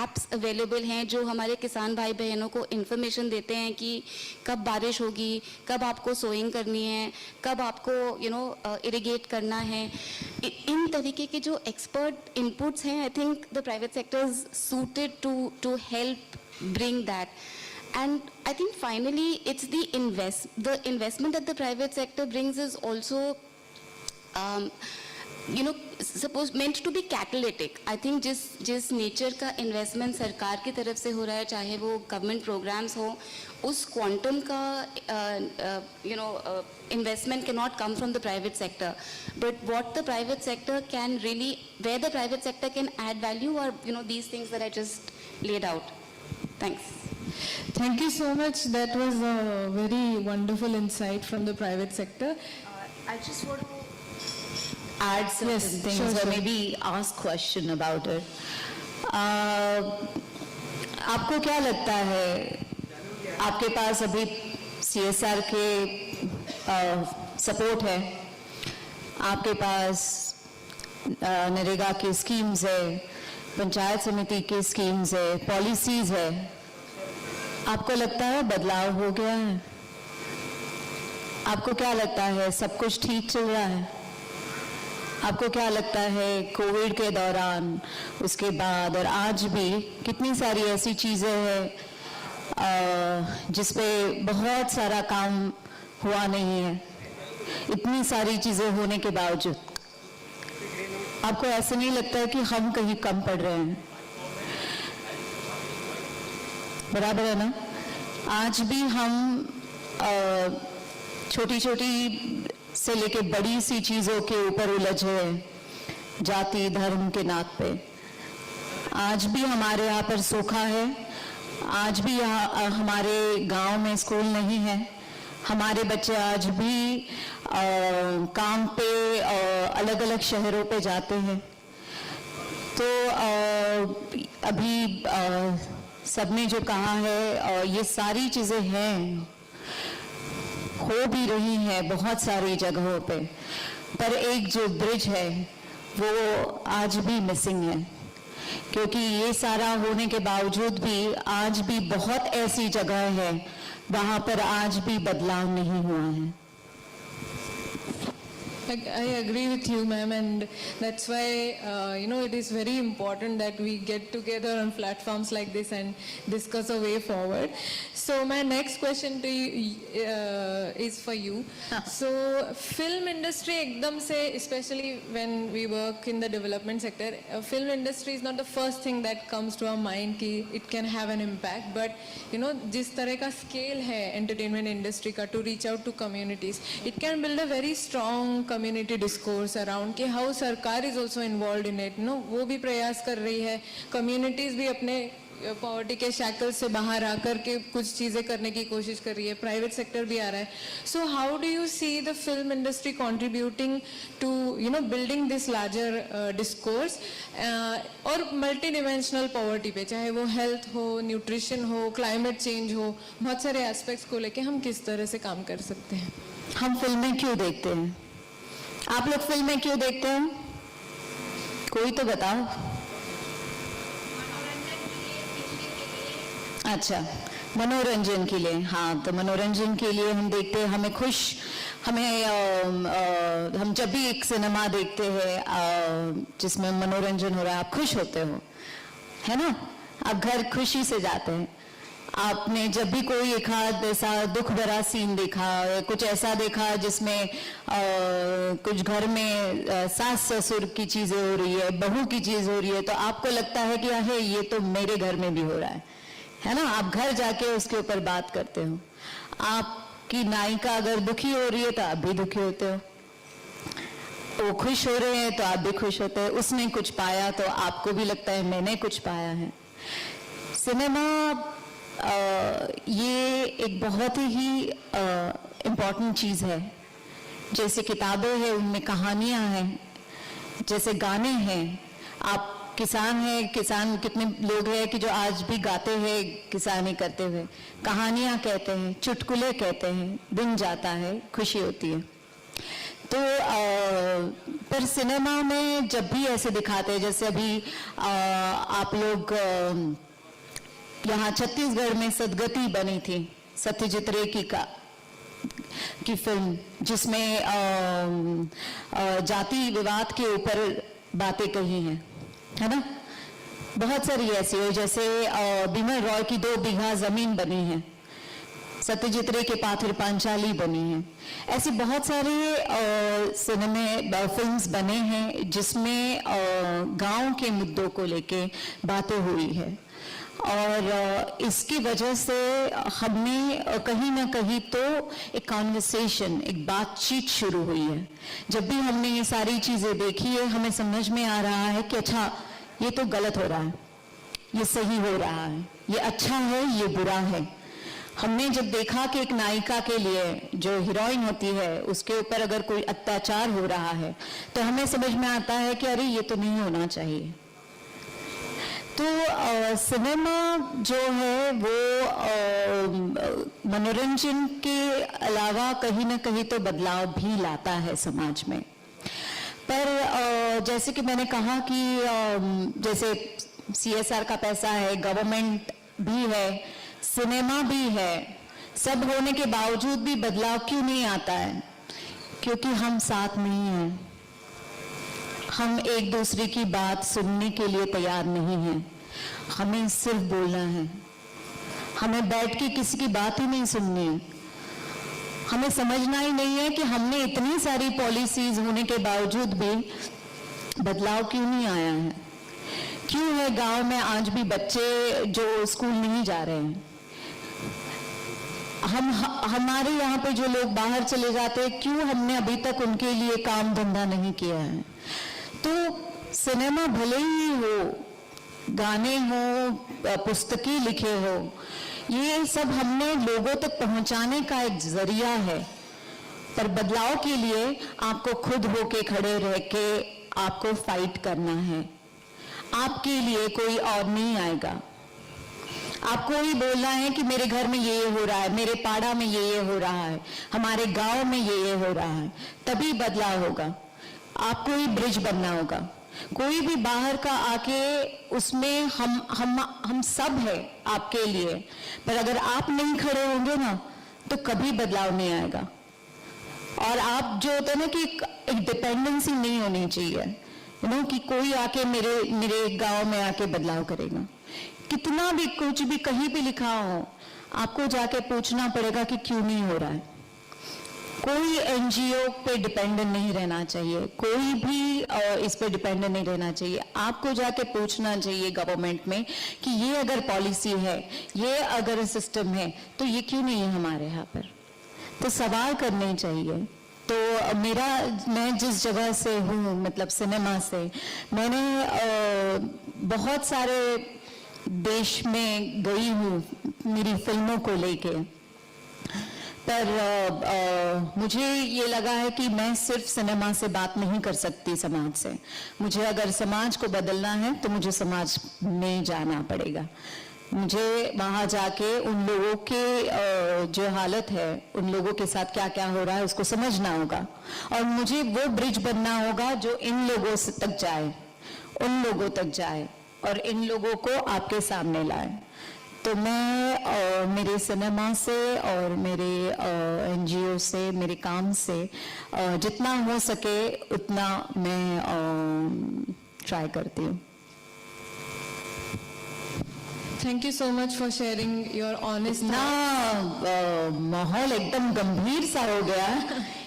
apps available हैं जो हमारे किसान भाई बहनों को information देते हैं कि कब बारिश होगी, कब आपको sowing करनी है, कब आपको irrigate करना है. इन तरीके के जो expert inputs हैं, I think the private sector is suited to help bring that. And I think finally it's the investment that the private sector brings is also suppose meant to be catalytic. I think जिस nature का investment सरकार की तरफ से हो रहा है, चाहे वो government programs हो, उस quantum का investment cannot come from the private sector. But what the private sector can really, where the private sector can add value are these things that I just laid out. Thanks. Thank you so much. That was a very wonderful insight from the private sector. I just want to add certain things, sure, or sure. maybe ask question about it. आपको क्या लगता है, आपके पास अभी CSR के सपोर्ट है, आपके पास नरेगा के स्कीम्स है, पंचायत समिति के स्कीम्स है, पॉलिसीज है, आपको लगता है बदलाव हो गया है? आपको क्या लगता है सब कुछ ठीक चल रहा है? आपको क्या लगता है कोविड के दौरान, उसके बाद और आज भी कितनी सारी ऐसी चीज़ें हैं जिस पे बहुत सारा काम हुआ नहीं है, इतनी सारी चीज़ें होने के बावजूद आपको ऐसे नहीं लगता है कि हम कहीं कम पड़ रहे हैं? बराबर है ना? आज भी हम छोटी छोटी से लेके बड़ी सी चीज़ों के ऊपर उलझे हैं, जाति धर्म के नात पे. आज भी हमारे यहाँ पर सूखा है, आज भी यहाँ हमारे गांव में स्कूल नहीं है, हमारे बच्चे आज भी काम पे अलग अलग शहरों पे जाते हैं। तो अभी सबने जो कहा है ये सारी चीज़ें हैं, हो भी रही हैं बहुत सारी जगहों पे, पर एक जो ब्रिज है वो आज भी मिसिंग है, क्योंकि ये सारा होने के बावजूद भी आज भी बहुत ऐसी जगह है वहाँ पर आज भी बदलाव नहीं हुआ है। I agree with you, ma'am, and that's why, it is very important that we get together on platforms like this and discuss a way forward. So my next question to you is for you. So film industry ekdam se, especially when we work in the development sector, film industry is not the first thing that comes to our mind ki it can have an impact, but jis tarah ka scale hai entertainment industry ka to reach out to communities, it can build a very strong community discourse around कि how सरकार is also involved in it, वो भी प्रयास कर रही है, communities भी अपने पॉवर्टी के शैकल से बाहर आकर के कुछ चीजें करने की कोशिश कर रही है, प्राइवेट सेक्टर भी आ रहा है. So how do you see the film industry contributing to building this larger discourse और मल्टी डिमेंशनल पॉवर्टी पे, चाहे वो हेल्थ हो, न्यूट्रिशन हो, क्लाइमेट चेंज हो, बहुत सारे एस्पेक्ट्स को लेके हम किस तरह से काम कर सकते हैं? हम फिल्में क्यों देखते हैं? आप लोग फिल्में क्यों देखते हैं? कोई तो बताओ. अच्छा, मनोरंजन के लिए. हाँ, तो मनोरंजन के लिए हम देखते हैं, हम जब भी एक सिनेमा देखते हैं जिसमें मनोरंजन हो रहा है, आप खुश होते हो, है ना? आप घर खुशी से जाते हैं. आपने जब भी कोई एक आध ऐसा दुख भरा सीन देखा, कुछ ऐसा देखा जिसमें कुछ घर में सास ससुर की चीजें हो रही है, बहू की चीज हो रही है, तो आपको लगता है कि अरे ये तो मेरे घर में भी हो रहा है ना? आप घर जाके उसके ऊपर बात करते हो. आपकी नायिका अगर दुखी हो रही है तो आप भी दुखी होते हो, वो खुश हो रहे हैं तो आप भी खुश होते हैं. उसने कुछ पाया तो आपको भी लगता है मैंने कुछ पाया है. सिनेमा ये एक बहुत ही इम्पॉर्टेंट चीज़ है. जैसे किताबें हैं उनमें कहानियां हैं, जैसे गाने हैं. आप किसान हैं, किसान कितने लोग हैं कि जो आज भी गाते हैं किसानी करते हुए, कहानियां कहते हैं, चुटकुले कहते हैं, दिन जाता है, खुशी होती है. तो पर सिनेमा में जब भी ऐसे दिखाते हैं, जैसे अभी आप लोग यहाँ छत्तीसगढ़ में सदगति बनी थी, सत्यजीत रे की फिल्म, जिसमें जाति विवाद के ऊपर बातें कही हैं, है ना? बहुत सारी ऐसी है, जैसे बिमल रॉय की 2 बीघा जमीन बनी है, सत्यजीत रे के पाथिर पांचाली बनी है. ऐसी बहुत सारे फिल्म्स बने हैं जिसमें गांव के मुद्दों को लेके बातें हुई है. और इसकी वजह से हमने कहीं ना कहीं तो एक कॉन्वर्सेशन, एक बातचीत शुरू हुई है. जब भी हमने ये सारी चीज़ें देखी है, हमें समझ में आ रहा है कि अच्छा ये तो गलत हो रहा है, ये सही हो रहा है, ये अच्छा है, ये बुरा है. हमने जब देखा कि एक नायिका के लिए, जो हीरोइन होती है, उसके ऊपर अगर कोई अत्याचार हो रहा है, तो हमें समझ में आता है कि अरे ये तो नहीं होना चाहिए. तो सिनेमा जो है वो मनोरंजन के अलावा कहीं ना कहीं तो बदलाव भी लाता है समाज में. पर जैसे कि मैंने कहा कि जैसे CSR का पैसा है, गवर्नमेंट भी है, सिनेमा भी है, सब होने के बावजूद भी बदलाव क्यों नहीं आता है? क्योंकि हम साथ नहीं हैं. हम एक दूसरे की बात सुनने के लिए तैयार नहीं हैं. हमें सिर्फ बोलना है, हमें बैठ के किसी की बात ही नहीं सुननी है. हमें समझना ही नहीं है कि हमने इतनी सारी पॉलिसीज होने के बावजूद भी बदलाव क्यों नहीं आया है. क्यों है गांव में आज भी बच्चे जो स्कूल नहीं जा रहे हैं? हमारे यहाँ पे जो लोग बाहर चले जाते हैं, क्यों हमने अभी तक उनके लिए काम धंधा नहीं किया है? तो सिनेमा भले ही हो, गाने हो, पुस्तकें लिखे हो, ये सब हमने लोगों तक पहुंचाने का एक जरिया है, पर बदलाव के लिए आपको खुद होके खड़े रह के आपको फाइट करना है। आपके लिए कोई और नहीं आएगा। आपको ही बोलना है कि मेरे घर में ये हो रहा है, मेरे पाड़ा में ये हो रहा है, हमारे गांव में ये हो रहा है, तभी बदलाव होगा। आपको ही ब्रिज बनना होगा। कोई भी बाहर का आके उसमें हम सब है आपके लिए, पर अगर आप नहीं खड़े होंगे ना तो कभी बदलाव नहीं आएगा। और आप जो होता है ना कि एक डिपेंडेंसी नहीं होनी चाहिए, कि कोई आके मेरे गांव में आके बदलाव करेगा। कितना भी कुछ भी कहीं भी लिखा हो, आपको जाके पूछना पड़ेगा कि क्यों नहीं हो रहा है। कोई एनजीओ पे डिपेंडेंट नहीं रहना चाहिए, कोई भी इस पे डिपेंडेंट नहीं रहना चाहिए। आपको जाके पूछना चाहिए गवर्नमेंट में कि ये अगर पॉलिसी है, ये अगर सिस्टम है, तो ये क्यों नहीं है हमारे यहाँ पर। तो सवाल करने चाहिए। तो मैं जिस जगह से हूँ, मतलब सिनेमा से, मैंने बहुत सारे देश में गई हूँ मेरी फिल्मों को लेके, पर मुझे ये लगा है कि मैं सिर्फ सिनेमा से बात नहीं कर सकती समाज से। मुझे अगर समाज को बदलना है तो मुझे समाज में जाना पड़ेगा। मुझे वहाँ जाके उन लोगों के जो हालत है, उन लोगों के साथ क्या क्या हो रहा है उसको समझना होगा, और मुझे वो ब्रिज बनना होगा जो इन लोगों तक जाए, उन लोगों तक जाए और इन लोगों को आपके सामने लाए। तो मैं मेरे सिनेमा से और मेरे एनजीओ से, मेरे काम से जितना हो सके उतना मैं ट्राई करती हूँ। Thank you so much for sharing your honest ना माहौल एकदम गंभीर सा हो गया।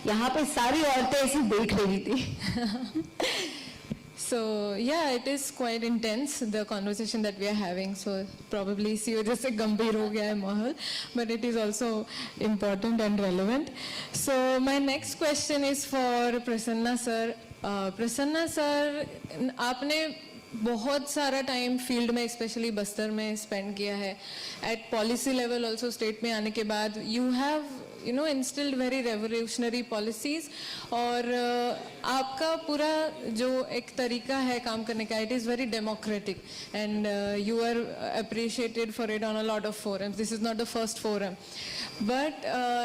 यहाँ पे सारी औरतें ऐसी देख रही थी। So yeah, it is quite intense, the conversation that we are having. So probably इसी वजह से गंभीर हो गया है माहौल, but it is also important and relevant. So my next question is for Prasanna sir. Prasanna sir, आपने बहुत सारा टाइम फील्ड में, स्पेशली बस्तर में स्पेंड किया है। At policy level also state में आने के बाद you have instilled very revolutionary policies, और आपका पूरा जो एक तरीका है काम करने का, it is very democratic and you are appreciated for it on a lot of forums. This is not the first forum, but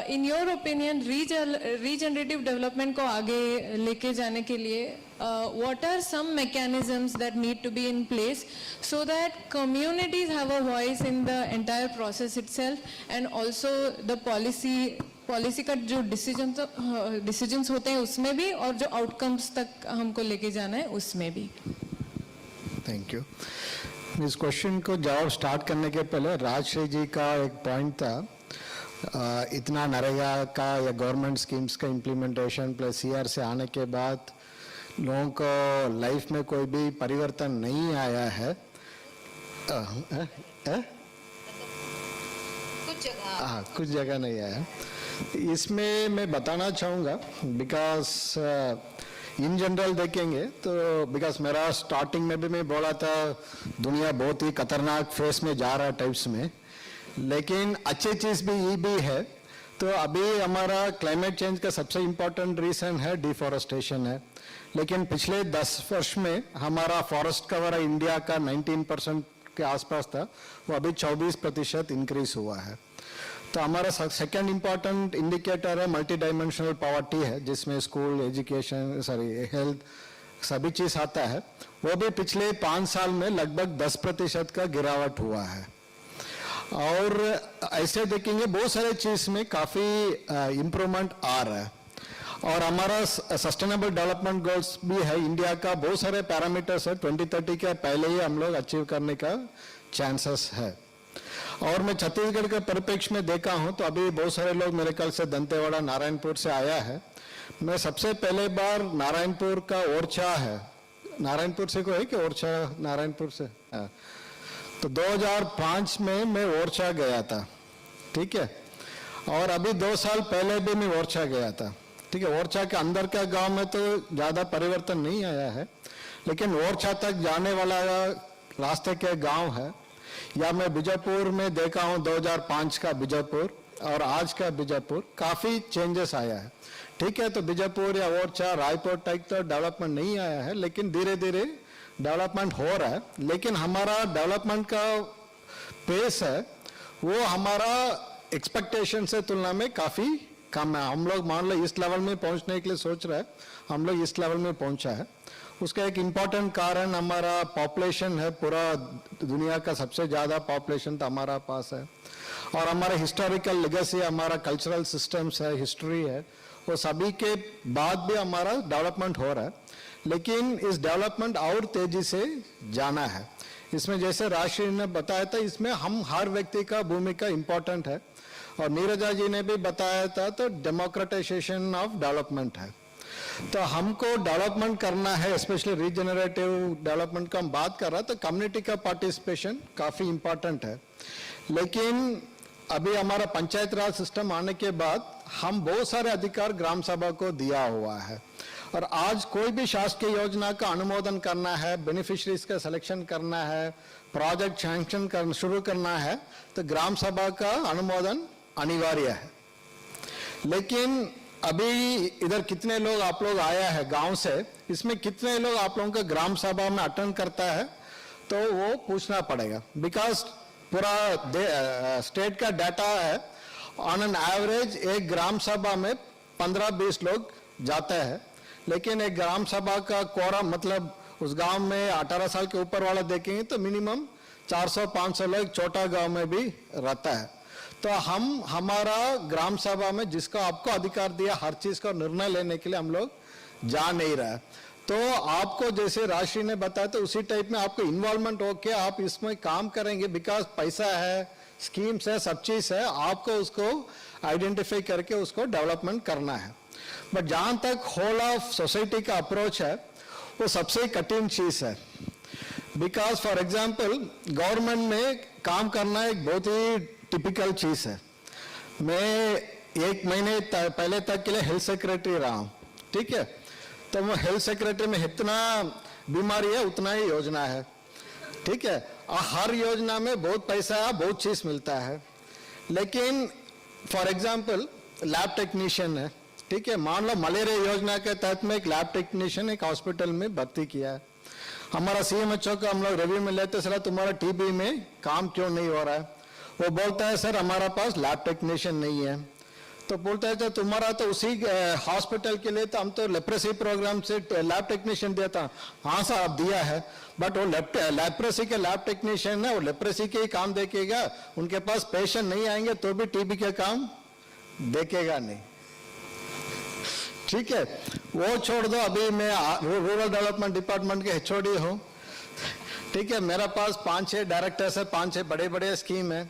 in your opinion regenerative development को आगे लेके जाने के लिए what are some mechanisms that need to be in place so that communities have a voice in the entire process itself, and also the policy का जो decisions होते हैं उसमें भी, और जो outcomes तक हमको लेके जाना है उसमें भी. Thank you. इस क्वेश्चन को जवाब स्टार्ट करने के पहले राजश्री जी का एक पॉइंट था, इतना नरेगा का या गवर्नमेंट स्कीम्स का इम्प्लीमेंटेशन प्लस सीआर से आने के बाद लोगों को लाइफ में कोई भी परिवर्तन नहीं आया है. कुछ जगह नहीं आया. इसमें मैं बताना चाहूँगा, बिकॉज इन जनरल देखेंगे तो, बिकॉज मेरा स्टार्टिंग में भी मैं बोला था दुनिया बहुत ही खतरनाक फेस में जा रहा है टाइप्स में, लेकिन अच्छी चीज़ भी ये भी है. तो अभी हमारा क्लाइमेट चेंज का सबसे इम्पोर्टेंट रीज़न है डिफॉरेस्टेशन है, लेकिन पिछले 10 वर्ष में हमारा फॉरेस्ट कवर इंडिया का 19% के आसपास था, वो अभी 24% इंक्रीज हुआ है. तो हमारा सेकेंड इम्पोर्टेंट इंडिकेटर है मल्टी डायमेंशनल पॉवर्टी है, जिसमें स्कूल, एजुकेशन, हेल्थ सभी चीज़ आता है. वो भी पिछले 5 साल में लगभग 10% का गिरावट हुआ है. और ऐसे देखेंगे बहुत सारे चीज़ में काफ़ी इम्प्रूवमेंट आ रहा है. और हमारा सस्टेनेबल डेवलपमेंट गोल्स भी है, इंडिया का बहुत सारे पैरामीटर्स है, 2030 के पहले ही हम लोग अचीव करने का चांसेस है. और मैं छत्तीसगढ़ के परिप्रेक्ष्य में देखा हूं तो अभी बहुत सारे लोग मेरे ख्याल से दंतेवाड़ा, नारायणपुर से आया है. मैं सबसे पहले बार नारायणपुर का ओरछा है, नारायणपुर से कोई है कि ओरछा नारायणपुर से, तो 2005 में मैं ओरछा गया था. ठीक है. और अभी 2 साल पहले भी मैं ओरछा गया था. ठीक है. ओरछा के अंदर का गांव में तो ज़्यादा परिवर्तन नहीं आया है, लेकिन ओरछा तक जाने वाला रास्ते के गांव है, या मैं बीजापुर में देखा हूँ 2005 का बीजापुर और आज का बीजापुर, काफी चेंजेस आया है। ठीक है, तो बीजापुर या ओरछा रायपुर टाइप तो डेवलपमेंट नहीं आया है, लेकिन धीरे धीरे डेवलपमेंट हो रहा है। लेकिन हमारा डेवलपमेंट का पेस है वो हमारा एक्सपेक्टेशन से तुलना में काफी कम है। हम लोग मान लो इस लेवल में पहुंचने के लिए सोच रहे हैं, हम लोग इस लेवल में पहुंचा है। उसका एक इम्पॉर्टेंट कारण हमारा पॉपुलेशन है, पूरा दुनिया का सबसे ज्यादा पॉपुलेशन तो हमारा पास है, और हमारा हिस्टोरिकल लेगेसी, हमारा कल्चरल सिस्टम्स है, हिस्ट्री है, वो सभी के बाद भी हमारा डेवलपमेंट हो रहा है। लेकिन इस डेवलपमेंट और तेजी से जाना है। इसमें जैसे राष्ट्रीय ने बताया था, इसमें हम हर व्यक्ति का भूमिका इम्पोर्टेंट है, और नीरजा जी ने भी बताया था, तो डेमोक्रेटाइजेशन ऑफ डेवलपमेंट है। तो हमको डेवलपमेंट करना है, स्पेशली रीजनरेटिव डेवलपमेंट का हम बात कर रहा है, तो कम्युनिटी का पार्टिसिपेशन काफी इम्पोर्टेंट है। लेकिन अभी हमारा पंचायत राज सिस्टम आने के बाद हम बहुत सारे अधिकार ग्राम सभा को दिया हुआ है, और आज कोई भी शासकीय योजना का अनुमोदन करना है, बेनिफिशियरीज का सिलेक्शन करना है, प्रोजेक्ट सैंक्शन शुरू करना है, तो ग्राम सभा का अनुमोदन अनिवार्य है। लेकिन अभी इधर कितने लोग आप लोग आया है गांव से, इसमें कितने लोग आप लोगों का ग्राम सभा में अटेंड करता है, तो वो पूछना पड़ेगा। बिकॉज पूरा स्टेट का डाटा है, ऑन एन एवरेज एक ग्राम सभा में 15-20 लोग जाते हैं, लेकिन एक ग्राम सभा का कोरम मतलब उस गांव में 18 साल के ऊपर वाला देखेंगे तो मिनिमम 400-500 लोग छोटा गांव में भी रहता है। तो हम हमारा ग्राम सभा में जिसका आपको अधिकार दिया हर चीज का निर्णय लेने के लिए हम लोग जा नहीं रहे। तो आपको जैसे राशि ने बताया, तो उसी टाइप में आपको इन्वॉल्वमेंट होके आप इसमें काम करेंगे, बिकॉज पैसा है, स्कीम्स है, सब चीज है, आपको उसको आइडेंटिफाई करके उसको डेवलपमेंट करना है। बट जहां तक होल ऑफ सोसाइटी का अप्रोच है, वो सबसे कठिन चीज है। बिकॉज फॉर एग्जाम्पल गवर्नमेंट में काम करना एक बहुत ही टिपिकल चीज है। मैं 1 महीने पहले तक के लिए हेल्थ सेक्रेटरी रहा हूं, ठीक है, तो वो हेल्थ सेक्रेटरी में इतना बीमारी है उतना ही योजना है, ठीक है, और हर योजना में बहुत पैसा है, बहुत चीज मिलता है। लेकिन फॉर एग्जाम्पल लैब टेक्नीशियन है, ठीक है, मान लो मलेरिया योजना के तहत में एक लैब टेक्नीशियन एक हॉस्पिटल में भर्ती किया है। हमारा CMHO का हम लोग रिव्यू में लेते, सर तुम्हारा TB में काम क्यों नहीं हो रहा है? वो बोलता है सर हमारा पास लैब टेक्नीशियन नहीं है। तो बोलता है तो तुम्हारा तो उसी हॉस्पिटल के लिए तो हम तो लेप्रेसी प्रोग्राम से लैब टेक्नीशियन दिया था। हाँ सर आप दिया है, बट वो लेप्रेसी के लैब टेक्नीशियन है, वो लेप्रेसी के ही काम देखेगा, उनके पास पेशेंट नहीं आएंगे तो भी TB के काम देखेगा नहीं, ठीक है। वो छोड़ दो, अभी मैं रूरल डेवलपमेंट डिपार्टमेंट के HOD हूँ, ठीक है, मेरा पास 5-6 डायरेक्टर्स है, 5-6 बड़े बड़े स्कीम है,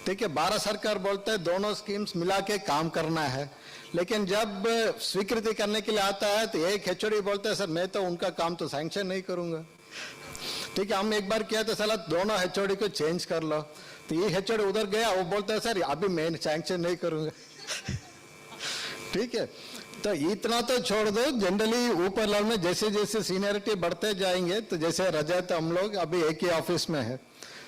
ठीक है। भारत सरकार बोलते हैं दोनों स्कीम्स मिला के काम करना है, लेकिन जब स्वीकृति करने के लिए आता है तो एक HOD बोलते हैं सर मैं तो उनका काम तो सैंक्शन नहीं करूंगा, ठीक है। हम एक बार किया तो सलाह दोनों HOD को चेंज कर लो, तो ये HOD उधर गया, वो बोलता है सर अभी मैं सैंक्शन नहीं करूंगा ठीक है। तो इतना तो छोड़ दो, जनरली ऊपर लेवल में जैसे जैसे सीनियरिटी बढ़ते जाएंगे, तो जैसे रजत हम लोग अभी एक ही ऑफिस में है,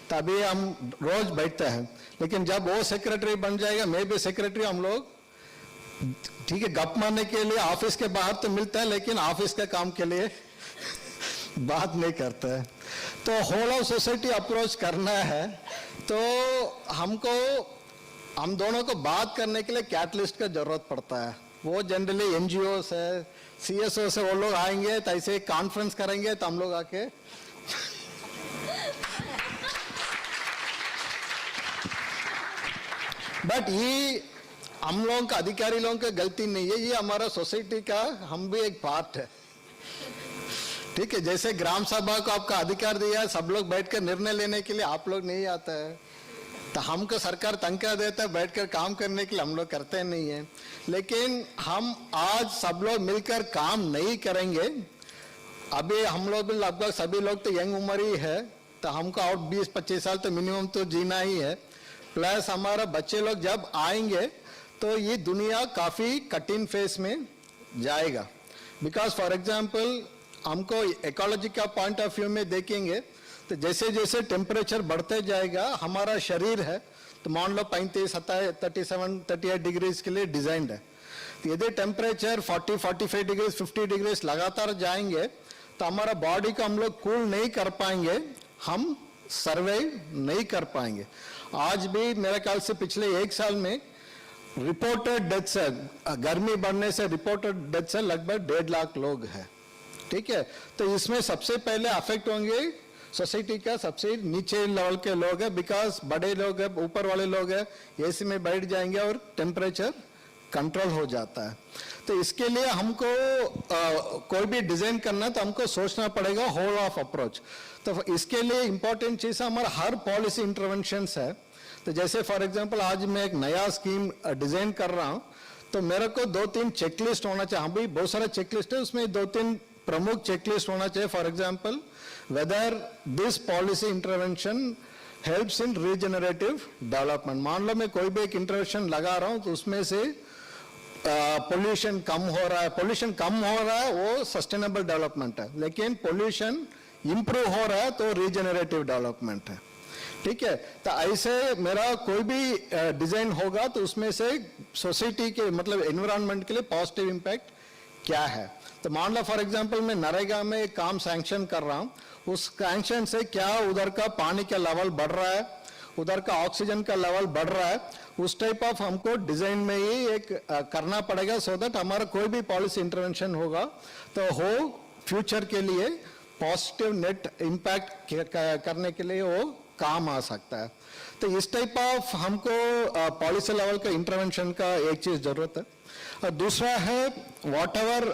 तो अभी हम रोज बैठते हैं, लेकिन जब वो सेक्रेटरी बन जाएगा, मैं भी सेक्रेटरी, हम लोग ठीक है गप मारने के लिए ऑफिस के बाहर तो मिलता है, लेकिन ऑफिस के काम के लिए बात नहीं करते हैं। तो होल ऑफ सोसाइटी अप्रोच करना है, तो हमको हम दोनों को बात करने के लिए कैटलिस्ट का जरूरत पड़ता है। वो जनरली NGO से CSO से वो लोग आएंगे, तो ऐसे कॉन्फ्रेंस करेंगे, तो हम लोग आके बट ये हम लोगों का अधिकारी लोगों का गलती नहीं है, ये हमारा सोसाइटी का हम भी एक पार्ट है, ठीक है। जैसे ग्राम सभा को आपका अधिकार दिया है, सब लोग बैठकर निर्णय लेने के लिए, आप लोग नहीं आता है, तो हमको सरकार तनख्वाह देता है बैठकर काम करने के लिए, हम लोग करते नहीं है। लेकिन हम आज सब लोग मिलकर काम नहीं करेंगे, अभी हम लोग भी लगभग सभी लोग तो यंग उम्र ही है, तो हमको और 20-25 साल तो मिनिमम तो जीना ही है, प्लस हमारा बच्चे लोग जब आएंगे तो ये दुनिया काफी कठिन फेस में जाएगा। बिकॉज फॉर एग्जाम्पल हमको इकोलॉजी का पॉइंट ऑफ व्यू में देखेंगे तो जैसे जैसे टेम्परेचर बढ़ते जाएगा, हमारा शरीर है तो मान लो 35, 37, 38 डिग्रीज के लिए डिजाइंड है। तो यदि टेम्परेचर 40, 45 डिग्रीज, 50 डिग्रीज लगातार जाएंगे तो हमारा बॉडी को हम लोग कूल नहीं कर पाएंगे, हम सर्वाइव नहीं कर पाएंगे। आज भी मेरे ख्याल से पिछले 1 साल में रिपोर्टेड डेथ्स है, गर्मी बढ़ने से रिपोर्टेड डेथ्स है लगभग 1.5 लाख लोग हैं। ठीक है, तो इसमें सबसे पहले अफेक्ट होंगे सोसाइटी का सबसे नीचे लेवल के लोग हैं, बिकॉज बड़े लोग हैं, ऊपर वाले लोग हैं, एसी में बैठ जाएंगे और टेम्परेचर कंट्रोल हो जाता है। तो इसके लिए हमको कोई भी डिजाइन करना तो हमको सोचना पड़ेगा होल ऑफ अप्रोच। तो इसके लिए इंपॉर्टेंट चीज हमारा हर पॉलिसी इंटरवेंशन है। तो जैसे फॉर एग्जांपल आज मैं एक नया स्कीम डिजाइन कर रहा हूं, तो मेरे को 2-3 चेकलिस्ट होना चाहिए। हाँ भाई बहुत सारा चेकलिस्ट है, उसमें 2-3 प्रमुख चेकलिस्ट होना चाहिए। For example whether this policy intervention helps in regenerative development. मान लो मैं कोई भी एक इंटरवेंशन लगा रहा हूं तो उसमें से पोल्यूशन कम हो रहा है, पोल्यूशन कम हो रहा है वो सस्टेनेबल डेवलपमेंट है, लेकिन पोल्यूशन इंप्रूव हो रहा है तो रीजनरेटिव डेवलपमेंट है। ठीक है, तो ऐसे मेरा कोई भी डिजाइन होगा तो उसमें से सोसाइटी के मतलब एनवायरनमेंट के लिए पॉजिटिव इम्पैक्ट क्या है। तो मान लो फॉर एग्जांपल मैं नरेगा में एक काम सैंक्शन कर रहा हूं, उस सैंक्शन से क्या उधर का पानी का लेवल बढ़ रहा है, उधर का ऑक्सीजन का लेवल बढ़ रहा है, उस टाइप ऑफ हमको डिजाइन में ही एक करना पड़ेगा, सो दैट हमारा कोई भी पॉलिसी इंटरवेंशन होगा तो हो फ्यूचर के लिए पॉजिटिव नेट इम्पैक्ट करने के लिए वो काम आ सकता है। तो इस टाइप ऑफ हमको पॉलिसी लेवल का इंटरवेंशन का एक चीज जरूरत है। और दूसरा है वॉट एवर,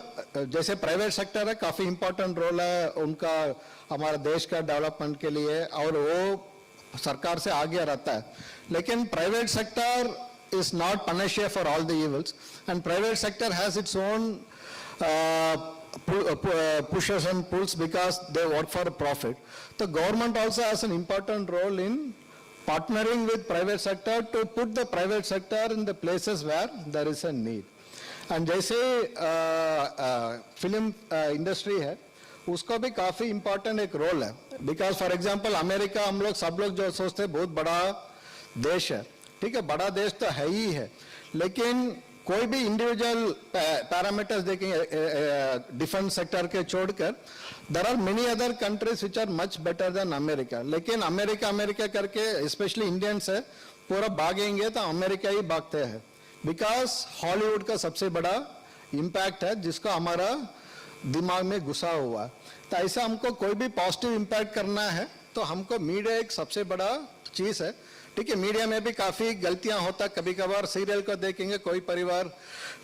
जैसे प्राइवेट सेक्टर है काफी इंपॉर्टेंट रोल है उनका हमारे देश का डेवलपमेंट के लिए, और वो सरकार से आगे रहता है, लेकिन private sector is not panacea for all the evils, and private sector has its own pushes and pulls because they work for profit. The government also has an important role in partnering with private sector to put the private sector in the places where there is a need. And जैसे फिल्म इंडस्ट्री है उसका भी काफी इंपॉर्टेंट एक रोल है, बिकॉज फॉर एग्जांपल अमेरिका हम लोग सब लोग जो सोचते हैं बहुत बड़ा देश है, ठीक है, बड़ा देश तो है ही है, लेकिन कोई भी इंडिविजुअल पैरामीटर्स देखेंगे डिफेंस सेक्टर के छोड़कर, there are many other countries which are much better than America, लेकिन अमेरिका करके स्पेशली इंडियंस है पूरा भागेंगे तो अमेरिका ही भागते हैं, बिकॉज हॉलीवुड का सबसे बड़ा इम्पैक्ट है जिसका हमारा दिमाग में घुसा हुआ है। तो ऐसा हमको कोई भी पॉजिटिव इम्पैक्ट करना है तो हमको मीडिया एक सबसे बड़ा चीज है। ठीक है, मीडिया में भी काफी गलतियां होता, कभी कभार सीरियल को देखेंगे कोई परिवार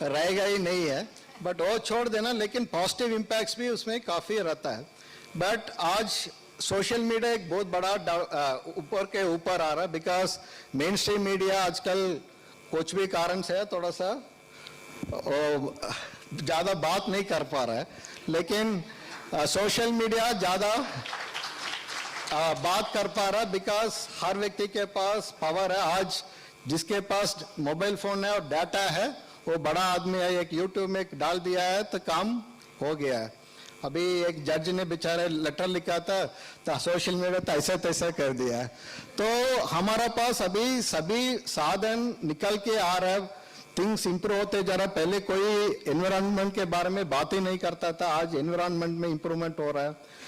रहेगा ही नहीं है, बट वो छोड़ देना, लेकिन पॉजिटिव इम्पैक्ट्स भी उसमें काफी रहता है। बट आज सोशल मीडिया एक बहुत बड़ा ऊपर के ऊपर आ रहा है, बिकॉज मेन स्ट्रीम मीडिया आजकल कुछ भी कारण से थोड़ा सा ज्यादा बात नहीं कर पा रहा है, लेकिन सोशल मीडिया ज्यादा बात कर पा रहा, बिकॉज हर व्यक्ति के पास पावर है। आज जिसके पास मोबाइल फोन है और डाटा है वो बड़ा आदमी है, एक यूट्यूब में डाल दिया है तो काम हो गया है। अभी एक जज ने बेचारे लेटर लिखा था तो सोशल मीडिया तो ऐसा तैसा कर दिया है। तो हमारा पास अभी सभी साधन निकल के आ रहा है, थिंग्स इंप्रूव होते जा रहा है। पहले कोई एनवायरनमेंट के बारे में बात ही नहीं करता था, आज एनवायरनमेंट में इंप्रूवमेंट हो रहा है।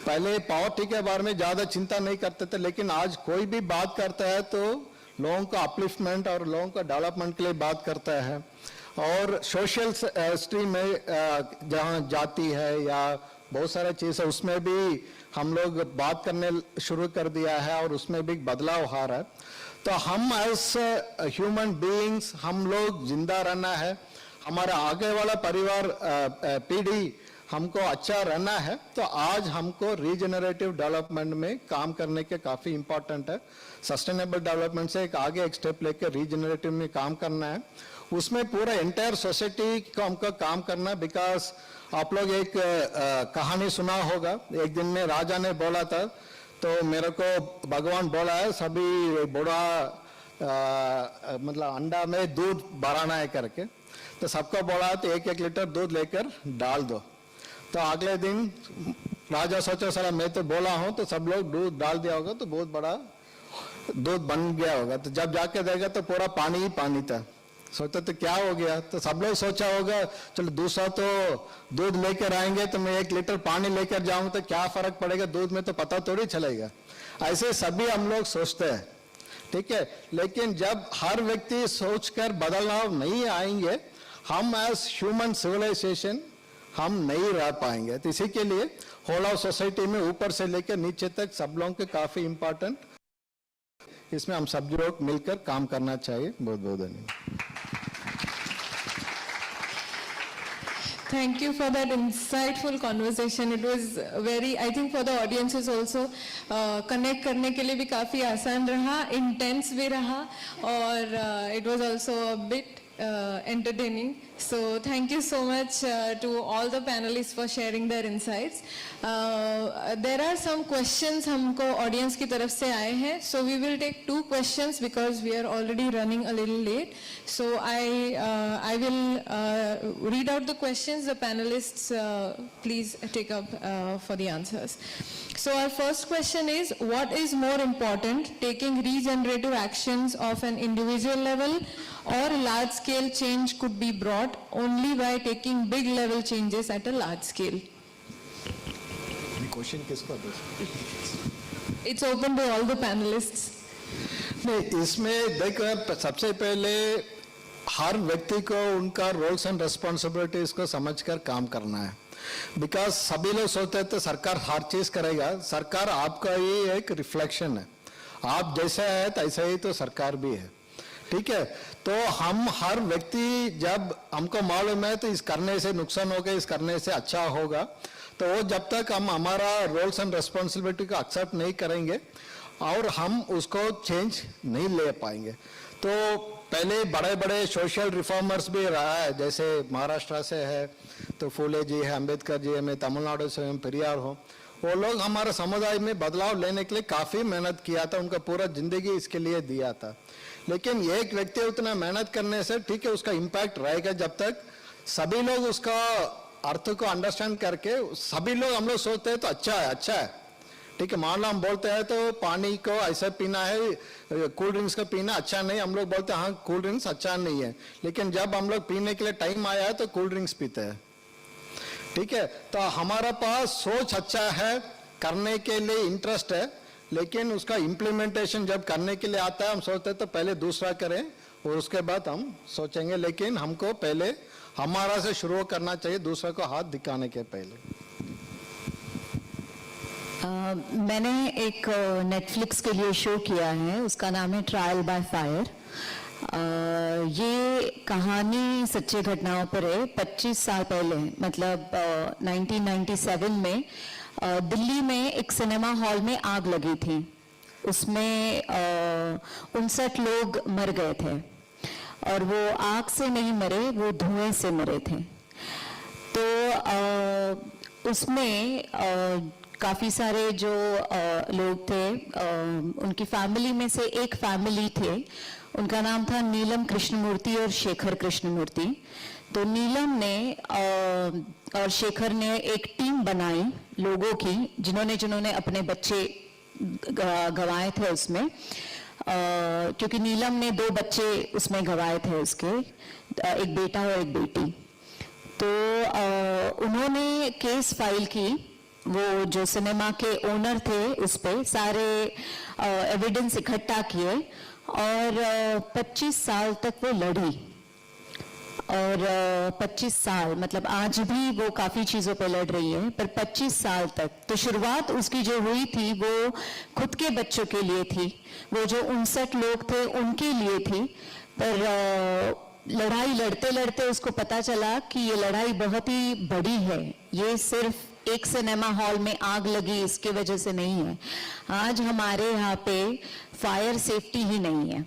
पहले पॉवर्टी के बारे में ज्यादा चिंता नहीं करते थे, लेकिन आज कोई भी बात करता है तो लोगों का अपलिफ्टमेंट और लोगों का डेवलपमेंट के लिए बात करता है। और सोशल स्ट्रीम में जहाँ जाति है या बहुत सारा चीज है उसमें भी हम लोग बात करने शुरू कर दिया है और उसमें भी बदलाव आ रहा है। तो हम एज ह्यूमन बीइंग्स हम लोग जिंदा रहना है, हमारा आगे वाला परिवार पीढ़ी हमको अच्छा रहना है, तो आज हमको रीजनरेटिव डेवलपमेंट में काम करने के काफी इंपॉर्टेंट है। सस्टेनेबल डेवलपमेंट से एक स्टेप लेकर रीजनरेटिव में काम करना है, उसमें पूरा एंटायर सोसाइटी को हमको काम करना है। बिकॉज आप लोग एक कहानी सुना होगा, एक दिन में राजा ने बोला था तो मेरे को भगवान बोला है सभी बूढ़ा मतलब अंडा में दूध भराना है करके, तो सबको बोला तो 1-1 लीटर दूध लेकर डाल दो। तो अगले दिन राजा सोचा साला मैं तो बोला हूं तो सब लोग दूध डाल दिया होगा तो बहुत बड़ा दूध बन गया होगा, तो जब जाके देगा तो पूरा पानी ही पानी था। सोचा तो क्या हो गया, तो सब लोग सोचा होगा चलो दूसरा तो दूध लेकर आएंगे तो मैं 1 लीटर पानी लेकर जाऊं तो क्या फर्क पड़ेगा दूध में, तो पता थोड़ी चलेगा। ऐसे सभी हम लोग सोचते हैं, ठीक है। लेकिन जब हर व्यक्ति सोचकर बदलाव नहीं आएंगे, हम एज ह्यूमन सिविलाइजेशन हम नहीं रह पाएंगे। तो इसी के लिए होल ऑफ सोसाइटी में ऊपर से लेकर नीचे तक सब लोगों के काफी इंपॉर्टेंट, इसमें हम सब लोग मिलकर काम करना चाहिए। बहुत बहुत धन्यवाद। Thank you for that insightful conversation. It was very, I think for the audiences also, connect करने के लिए भी काफी आसान रहा, intense भी रहा, और it was also a bit entertaining. So thank you so much to all the panelists for sharing their insights. There are some questions हमको audience की तरफ से आए हैं. So we will take 2 questions because we are already running a little late. So I will read out the questions. The panelists please take up for the answers. So our first question is, what is more important, taking regenerative actions of an individual level or large scale change could be brought only by taking big level changes at a large scale? Question किसका? It's open to all the panelists. नहीं, इसमें देखो सबसे पहले हर व्यक्ति को उनका रोल्स एंड रिस्पॉन्सिबिलिटीज को समझकर काम करना है। बिकॉज सभी लोग सोचते हैं तो सरकार हर चीज करेगा, सरकार आपका ही एक रिफ्लेक्शन है, आप जैसे है तो ऐसा ही तो सरकार भी है, ठीक है। तो हम हर व्यक्ति जब हमको मालूम है तो इस करने से नुकसान होगा, इस करने से अच्छा होगा, तो वो जब तक हम हमारा रोल्स एंड रिस्पॉन्सिबिलिटी को एक्सेप्ट नहीं करेंगे और हम उसको चेंज नहीं ले पाएंगे। तो पहले बड़े बड़े सोशल रिफॉर्मर्स भी रहा है, जैसे महाराष्ट्र से है तो फूले जी है, अंबेडकर जी है, मैं तमिलनाडु से हूँ, पेरियार हो, वो लोग हमारे समुदाय में बदलाव लेने के लिए काफी मेहनत किया था, उनका पूरा जिंदगी इसके लिए दिया था। लेकिन एक व्यक्ति उतना मेहनत करने से ठीक है उसका इम्पैक्ट रहेगा जब तक सभी लोग उसका अर्थ को अंडरस्टैंड करके, सभी लोग हम लोग सोचते हैं तो अच्छा है, अच्छा है, ठीक है। मान लो हम बोलते हैं तो पानी को ऐसा पीना है, कोल्ड ड्रिंक्स का पीना अच्छा नहीं, हम लोग बोलते हैं हाँ कोल्ड ड्रिंक्स अच्छा नहीं है, लेकिन जब हम लोग पीने के लिए टाइम आया है तो कोल्ड ड्रिंक्स पीते हैं, ठीक है। तो हमारा पास सोच अच्छा है, करने के लिए इंटरेस्ट है, लेकिन उसका इम्प्लीमेंटेशन जब करने के लिए आता है हम सोचते हैं तो पहले दूसरा करें और उसके बाद हम सोचेंगे, लेकिन हमको पहले हमारा से शुरू करना चाहिए, दूसरे को हाथ दिखाने के पहले। मैंने एक नेटफ्लिक्स के लिए शो किया है, उसका नाम है ट्रायल बाय फायर। ये कहानी सच्ची घटनाओं पर है। 25 साल पहले, मतलब 1997 में दिल्ली में एक सिनेमा हॉल में आग लगी थी, उसमें 59 लोग मर गए थे और वो आग से नहीं मरे, वो धुएं से मरे थे। तो उसमें काफ़ी सारे जो लोग थे, उनकी फैमिली में से एक फैमिली थे, उनका नाम था नीलम कृष्णमूर्ति और शेखर कृष्णमूर्ति। तो नीलम ने और शेखर ने एक टीम बनाई लोगों की, जिन्होंने अपने बच्चे गंवाए थे उसमें, क्योंकि नीलम ने 2 बच्चे उसमें गंवाए थे उसके, एक बेटा और एक बेटी। तो उन्होंने केस फाइल की, वो जो सिनेमा के ओनर थे उस पे सारे एविडेंस इकट्ठा किए और 25 साल तक वो लड़ी। और 25 साल मतलब आज भी वो काफी चीजों पे लड़ रही है, पर 25 साल तक। तो शुरुआत उसकी जो हुई थी वो खुद के बच्चों के लिए थी, वो जो 59 लोग थे उनके लिए थी, पर लड़ाई लड़ते लड़ते उसको पता चला कि ये लड़ाई बहुत ही बड़ी है, ये सिर्फ एक सिनेमा हॉल में आग लगी इसके वजह से नहीं है। आज हमारे यहाँ पे फायर सेफ्टी ही नहीं है,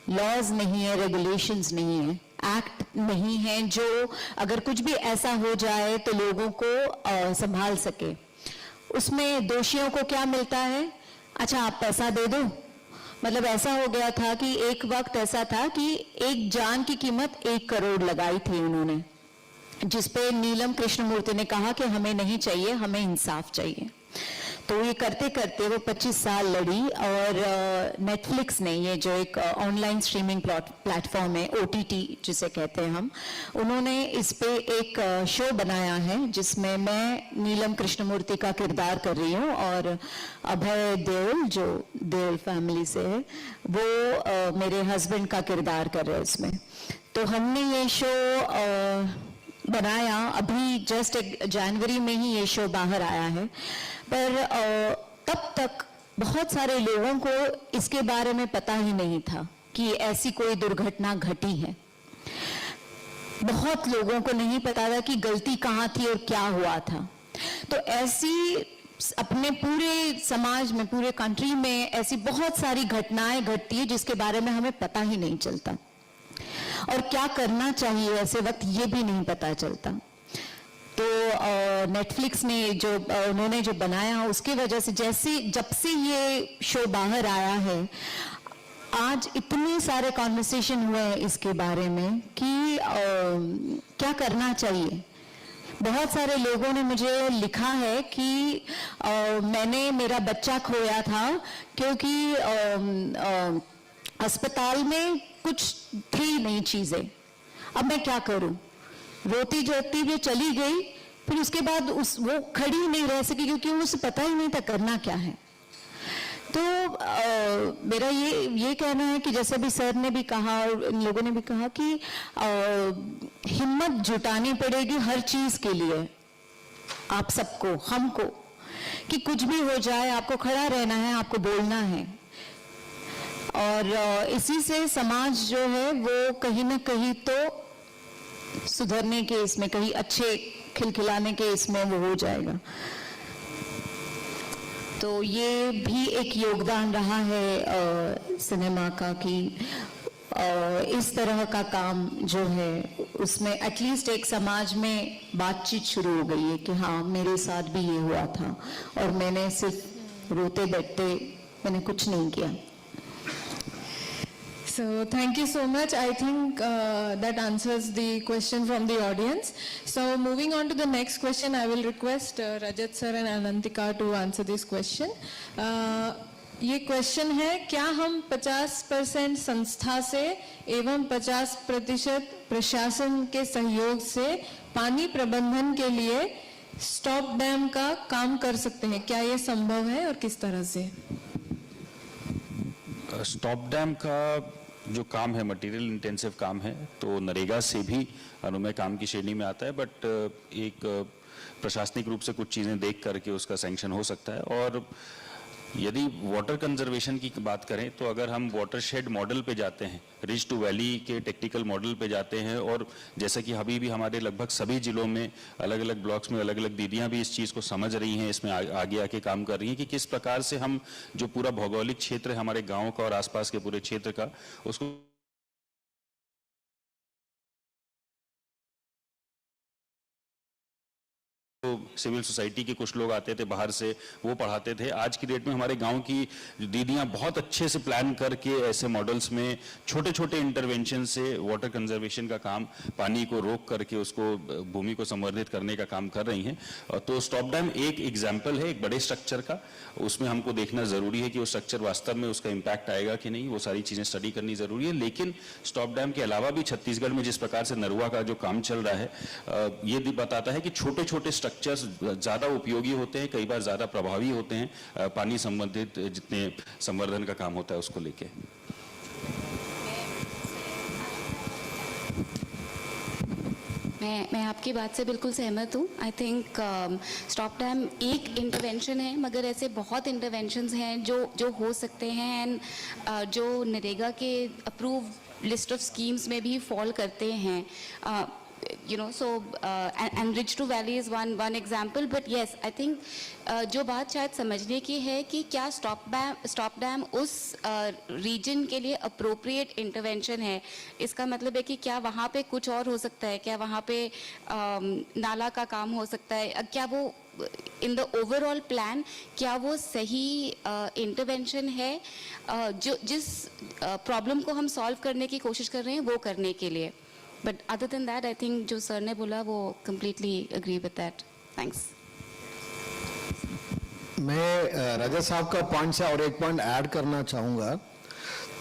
लॉज नहीं है, रेगुलेशंस नहीं है, एक्ट नहीं है जो अगर कुछ भी ऐसा हो जाए तो लोगों को संभाल सके। उसमें दोषियों को क्या मिलता है, अच्छा आप पैसा दे दो। मतलब ऐसा हो गया था कि एक वक्त ऐसा था कि एक जान की कीमत 1 करोड़ लगाई थी उन्होंने, जिसपे नीलम कृष्णमूर्ति ने कहा कि हमें नहीं चाहिए, हमें इंसाफ चाहिए। तो ये करते करते वो 25 साल लड़ी और नेटफ्लिक्स ने, ये जो एक ऑनलाइन स्ट्रीमिंग प्लेटफॉर्म है, OTT जिसे कहते हैं हम, उन्होंने इस पे एक शो बनाया है जिसमें मैं नीलम कृष्णमूर्ति का किरदार कर रही हूँ और अभय देओल जो देओल फैमिली से है वो मेरे हस्बैंड का किरदार कर रहे हैं इसमें। तो हमने ये शो बनाया, अभी जस्ट जनवरी में ही ये शो बाहर आया है, पर तब तक बहुत सारे लोगों को इसके बारे में पता ही नहीं था कि ऐसी कोई दुर्घटना घटी है। बहुत लोगों को नहीं पता था कि गलती कहाँ थी और क्या हुआ था। तो ऐसी अपने पूरे समाज में, पूरे कंट्री में ऐसी बहुत सारी घटनाएं घटती है जिसके बारे में हमें पता ही नहीं चलता, और क्या करना चाहिए ऐसे वक्त ये भी नहीं पता चलता। तो नेटफ्लिक्स ने जो उन्होंने जो बनाया उसकी वजह से, जब से ये शो बाहर आया है, आज इतने सारे कॉन्वर्सेशन हुए हैं इसके बारे में कि क्या करना चाहिए। बहुत सारे लोगों ने मुझे लिखा है कि मैंने मेरा बच्चा खोया था क्योंकि अस्पताल में कुछ थी नहीं चीजें, अब मैं क्या करूं। रोती जोती हुई चली गई, फिर उसके बाद वो खड़ी नहीं रह सकी क्योंकि उसे पता ही नहीं था करना क्या है। तो मेरा ये कहना है कि जैसे भी सर ने भी कहा और इन लोगों ने भी कहा कि हिम्मत जुटानी पड़ेगी हर चीज के लिए, आप सबको, हमको, कि कुछ भी हो जाए आपको खड़ा रहना है, आपको बोलना है। और इसी से समाज जो है वो कहीं ना कहीं तो सुधरने के इसमें, कहीं अच्छे खिलखिलाने के इसमें वो हो जाएगा। तो ये भी एक योगदान रहा है सिनेमा का कि इस तरह का काम जो है उसमें एटलीस्ट एक समाज में बातचीत शुरू हो गई है कि हाँ मेरे साथ भी ये हुआ था और मैंने सिर्फ रोते बैठते मैंने कुछ नहीं किया। So thank you so much. I think that answers the question from the audience. So moving on to the next question, I will request Rajat sir and Anantika to answer this question. ये क्वेश्चन है, क्या हम 50% संस्था से एवं 50% प्रशासन के सहयोग से पानी प्रबंधन के लिए स्टॉप डैम का काम कर सकते हैं? क्या ये संभव है और किस तरह से? स्टॉप डैम का जो काम है मटेरियल इंटेंसिव काम है, तो नरेगा से भी अनुमेय काम की श्रेणी में आता है, बट एक प्रशासनिक रूप से कुछ चीजें देख करके उसका सैंक्शन हो सकता है। और यदि वाटर कंजर्वेशन की बात करें तो अगर हम वाटरशेड मॉडल पे जाते हैं, रिज टू वैली के टेक्निकल मॉडल पे जाते हैं, और जैसा कि अभी भी हमारे लगभग सभी जिलों में अलग अलग ब्लॉक्स में अलग अलग दीदियां भी इस चीज़ को समझ रही हैं, इसमें आगे आके काम कर रही हैं कि किस प्रकार से हम जो पूरा भौगोलिक क्षेत्र है हमारे गाँव का और आसपास के पूरे क्षेत्र का, उसको तो सिविल सोसाइटी के कुछ लोग आते थे बाहर से, वो पढ़ाते थे। आज की डेट में हमारे गांव की दीदियां बहुत अच्छे से प्लान करके ऐसे मॉडल्स में छोटे छोटे इंटरवेंशन से वाटर कंजर्वेशन का काम, पानी को रोक करके उसको भूमि को संवर्धित करने का काम कर रही हैं। तो स्टॉप डैम एक एग्जाम्पल है एक बड़े स्ट्रक्चर का, उसमें हमको देखना जरूरी है कि वो स्ट्रक्चर वास्तव में उसका इम्पैक्ट आएगा कि नहीं, वो सारी चीजें स्टडी करनी जरूरी है। लेकिन स्टॉप डैम के अलावा भी छत्तीसगढ़ में जिस प्रकार से नरुआ का जो काम चल रहा है, ये भी बताता है कि छोटे छोटे स्ट्रक्चर्स ज्यादा उपयोगी होते हैं, कई बार ज्यादा प्रभावी होते हैं पानी संबंधित जितने संवर्धन का काम होता है उसको लेके। मैं आपकी बात से बिल्कुल सहमत हूँ। आई थिंक स्टॉप डैम एक इंटरवेंशन है, मगर ऐसे बहुत इंटरवेंशंस हैं जो हो सकते हैं एंड जो नरेगा के अप्रूव लिस्ट ऑफ स्कीम्स में भी फॉल करते हैं। You know, so and Ridge to Valley is one example, but yes, I think जो बात शायद समझने की है कि क्या स्टॉप डैम उस रीजन के लिए अप्रोप्रिएट इंटरवेंशन है। इसका मतलब है कि क्या वहाँ पे कुछ और हो सकता है, क्या वहाँ पे नाला का काम हो सकता है, क्या वो इन द ओवरऑल प्लान क्या वो सही इंटरवेंशन है जो जिस प्रॉब्लम को हम सॉल्व करने की कोशिश कर रहे हैं वो करने के लिए। But other than that I think जो सर ने बोला वो completely agree with that. Thanks. मैं रजत साहब का पॉइंट से और एक पॉइंट ऐड करना चाहूँगा.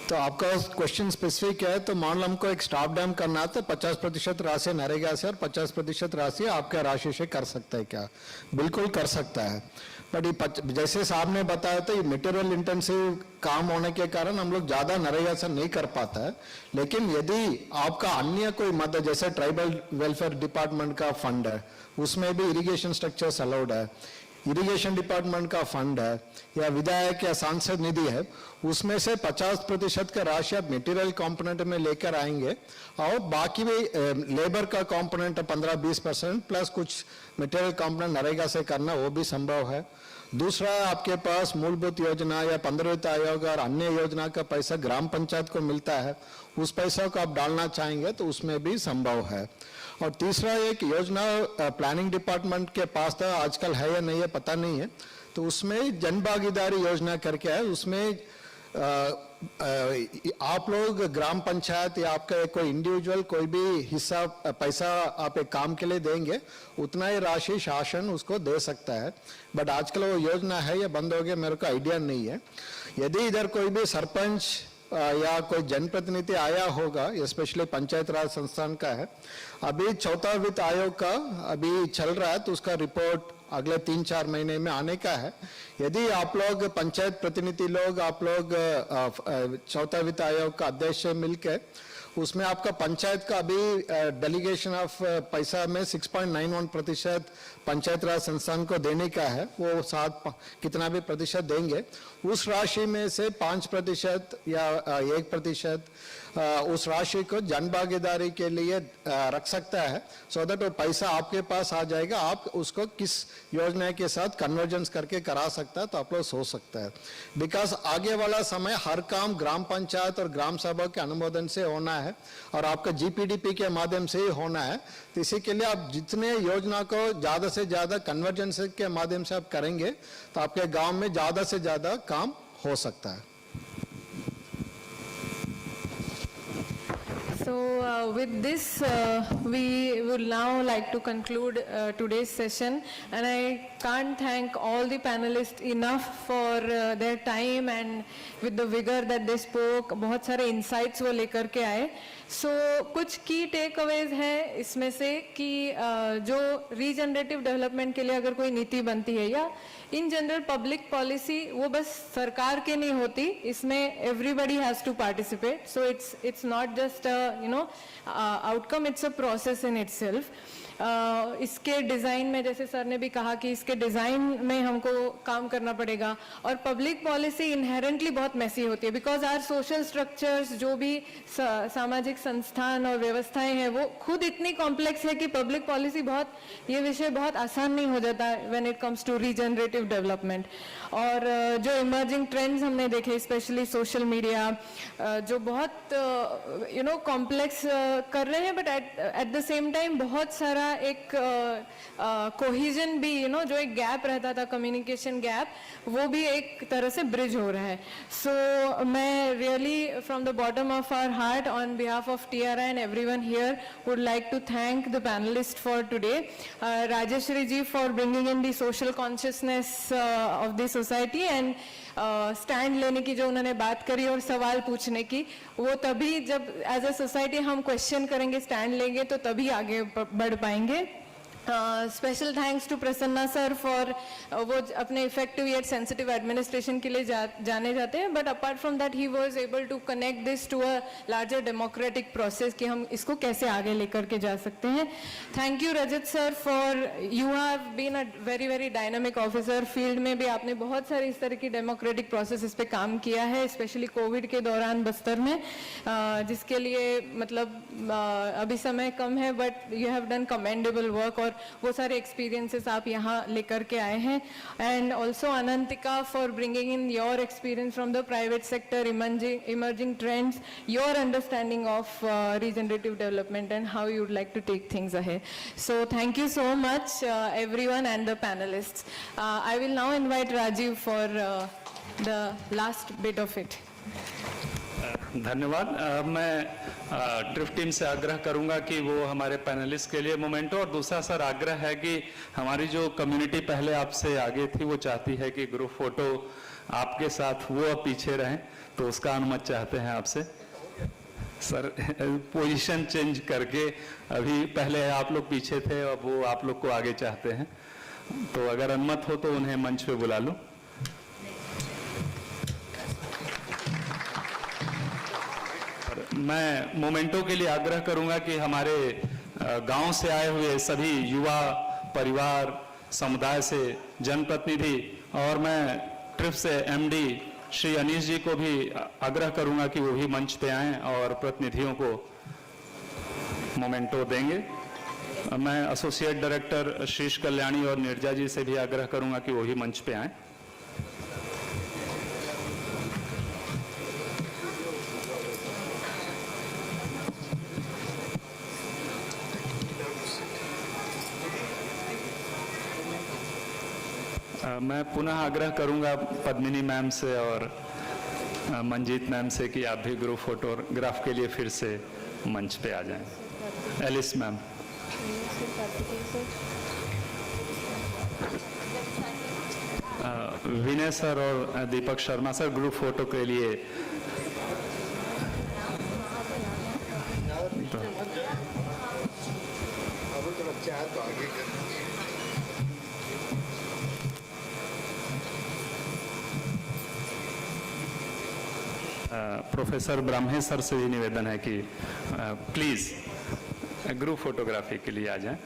तो आपका क्वेश्चन स्पेसिफिक है, तो मान लो हमको एक स्टॉप डैम करना है तो 50% राशि नरेगा से और 50% राशि आपके राशि से कर सकते हैं क्या? बिल्कुल कर सकता है. बट ये जैसे साहब ने बताया तो ये मटेरियल इंटेंसिव काम होने के कारण हम लोग ज्यादा नरेगा से नहीं कर पाता है. लेकिन यदि आपका अन्य कोई मदद, जैसे ट्राइबल वेलफेयर डिपार्टमेंट का फंड है, उसमें भी इरिगेशन स्ट्रक्चर्स अलाउड है, इरिगेशन डिपार्टमेंट का फंड है या विधायक या सांसद निधि है, उसमें से 50% का राशि आप मटेरियल कंपोनेंट में लेकर आएंगे और बाकी भी लेबर का कंपोनेंट 15-20% प्लस कुछ मटेरियल कंपोनेंट नरेगा से करना, वो भी संभव है. दूसरा, आपके पास मूलभूत योजना या 15 वित्त आयोग और अन्य योजना का पैसा ग्राम पंचायत को मिलता है, उस पैसा को आप डालना चाहेंगे तो उसमें भी संभव है. और तीसरा, एक योजना प्लानिंग डिपार्टमेंट के पास था, आजकल है या नहीं है पता नहीं है, तो उसमें जन भागीदारी योजना करके है. उसमें आप लोग ग्राम पंचायत या आपका कोई इंडिविजुअल कोई भी हिस्सा पैसा आप एक काम के लिए देंगे, उतना ही राशि शासन उसको दे सकता है. बट आजकल वो योजना है या बंद हो गया, मेरे को आइडिया नहीं है. यदि इधर कोई भी सरपंच या कोई जनप्रतिनिधि आया होगा, स्पेशली पंचायत राज संस्थान का है, अभी चौथा वित्त आयोग का अभी चल रहा है, तो उसका रिपोर्ट अगले 3-4 महीने में आने का है. यदि आप लोग पंचायत प्रतिनिधि लोग, आप लोग चौथा वित्त आयोग का अध्यक्ष से मिलकर, उसमें आपका पंचायत का अभी डेलीगेशन ऑफ पैसा में 6.91% पंचायत राज संस्थान को देने का है, वो 7 कितना भी प्रतिशत देंगे, उस राशि में से 5% या 1% उस राशि को जन भागीदारी के लिए रख सकता है, सो दैट वो पैसा आपके पास आ जाएगा. आप उसको किस योजना के साथ कन्वर्जेंस करके करा सकता है तो आप लोग सोच सकता है. बिकॉज आगे वाला समय हर काम ग्राम पंचायत और ग्राम सभा के अनुमोदन से होना है और आपका GPDP के माध्यम से ही होना है. तो इसी के लिए आप जितने योजना को ज्यादा से ज्यादा कन्वर्जेंस के माध्यम से आप करेंगे तो आपके गांव में ज्यादा से ज्यादा काम हो सकता है. So with this, we would now like to conclude today's session, and I can't thank all the panelists enough for their time and with the vigor that they spoke. बहुत सारे insights वो लेकर के आए. So कुछ key takeaways हैं इसमें से कि जो regenerative development के लिए अगर कोई नीति बनती है या इन जनरल पब्लिक पॉलिसी, वो बस सरकार के नहीं होती, इसमें everybody has to participate. So it's not just outcome, it's a process in itself. इसके डिज़ाइन में, जैसे सर ने भी कहा कि इसके डिज़ाइन में हमको काम करना पड़ेगा. और पब्लिक पॉलिसी इनहेरेंटली बहुत मैसी होती है, बिकॉज आर सोशल स्ट्रक्चर्स, जो भी सामाजिक संस्थान और व्यवस्थाएं हैं, वो खुद इतनी कॉम्प्लेक्स है कि पब्लिक पॉलिसी बहुत, ये विषय बहुत आसान नहीं हो जाता when it comes to regenerative development. और जो इमर्जिंग ट्रेंड्स हमने देखे, स्पेशली सोशल मीडिया, जो बहुत कॉम्प्लेक्स कर रहे हैं, but at the same time बहुत सारा एक कोहिजन भी, जो एक गैप रहता था, कम्युनिकेशन गैप, वो भी एक तरह से ब्रिज हो रहा है. सो मैं really from the bottom of our heart, on behalf of TRI and everyone here, would like to thank the panelist for today. Rajeshwari ji for bringing in the social consciousness of the society, and stand लेने की जो उन्होंने बात करी और सवाल पूछने की, वो तभी जब एज अ सोसाइटी हम क्वेश्चन करेंगे, स्टैंड लेंगे, तो तभी आगे बढ़ पाएंगे. Special thanks to Prasanna sir for, वो अपने इफेक्टिव येट सेंसिटिव एडमिनिस्ट्रेशन के लिए जाने जाते हैं, but apart from that he was able to connect this to a larger democratic process कि हम इसको कैसे आगे लेकर के जा सकते हैं. Thank you Rajat sir for, you have been a very very dynamic officer. Field में भी आपने बहुत सारे इस तरह की डेमोक्रेटिक प्रोसेस पे काम किया है, स्पेशली कोविड के दौरान बस्तर में, जिसके लिए मतलब अभी समय कम है, but you have done commendable work, और वो सारे एक्सपीरियंसेस आप यहाँ लेकर के आए हैं. And also Anantika for bringing in your experience from the private sector, emerging trends, your understanding of regenerative development and how you would like to take things ahead. So thank you so much everyone and the panelists. I will now invite Rajiv for the last bit of it. धन्यवाद। मैं ट्रिप टीम से आग्रह करूंगा कि वो हमारे पैनलिस्ट के लिए मोमेंटो, और दूसरा सर आग्रह है कि हमारी जो कम्युनिटी पहले आपसे आगे थी वो चाहती है कि ग्रुप फोटो आपके साथ वो अब पीछे रहें, तो उसका अनुमति चाहते हैं आपसे। सर पोजीशन चेंज करके अभी पहले आप लोग पीछे थे, अब वो आप लोग को आगे चाहते हैं, तो अगर अनुमति हो तो उन्हें मंच पे बुला लूं। मैं मोमेंटो के लिए आग्रह करूंगा कि हमारे गांव से आए हुए सभी युवा, परिवार, समुदाय से जनप्रतिनिधि, और मैं ट्रिप से एमडी श्री अनीश जी को भी आग्रह करूंगा कि वो भी मंच पे आएं और प्रतिनिधियों को मोमेंटो देंगे। मैं एसोसिएट डायरेक्टर शीश कल्याणी और नीरजा जी से भी आग्रह करूंगा कि वो भी मंच पे आएं। मैं पुनः आग्रह करूंगा पद्मिनी मैम से और मंजीत मैम से कि आप भी ग्रुप फोटोग्राफ के लिए फिर से मंच पे आ जाएं। Alice ma'am. विनय सर और Deepak Sharma sir group photo के लिए। प्रोफेसर ब्राह्मे सर से भी निवेदन है कि प्लीज ग्रुप फोटोग्राफी के लिए आ जाएं।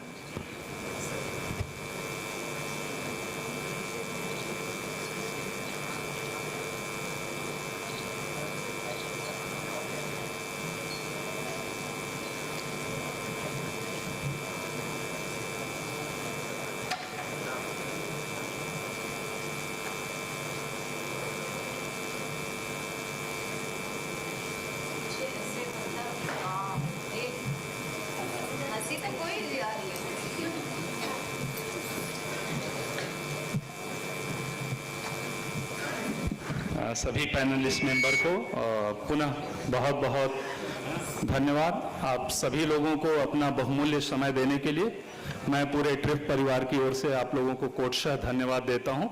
सभी पैनलिस्ट मेंबर को पुनः बहुत बहुत धन्यवाद। आप सभी लोगों को अपना बहुमूल्य समय देने के लिए मैं पूरे ट्रिप परिवार की ओर से आप लोगों को कोटशः धन्यवाद देता हूं।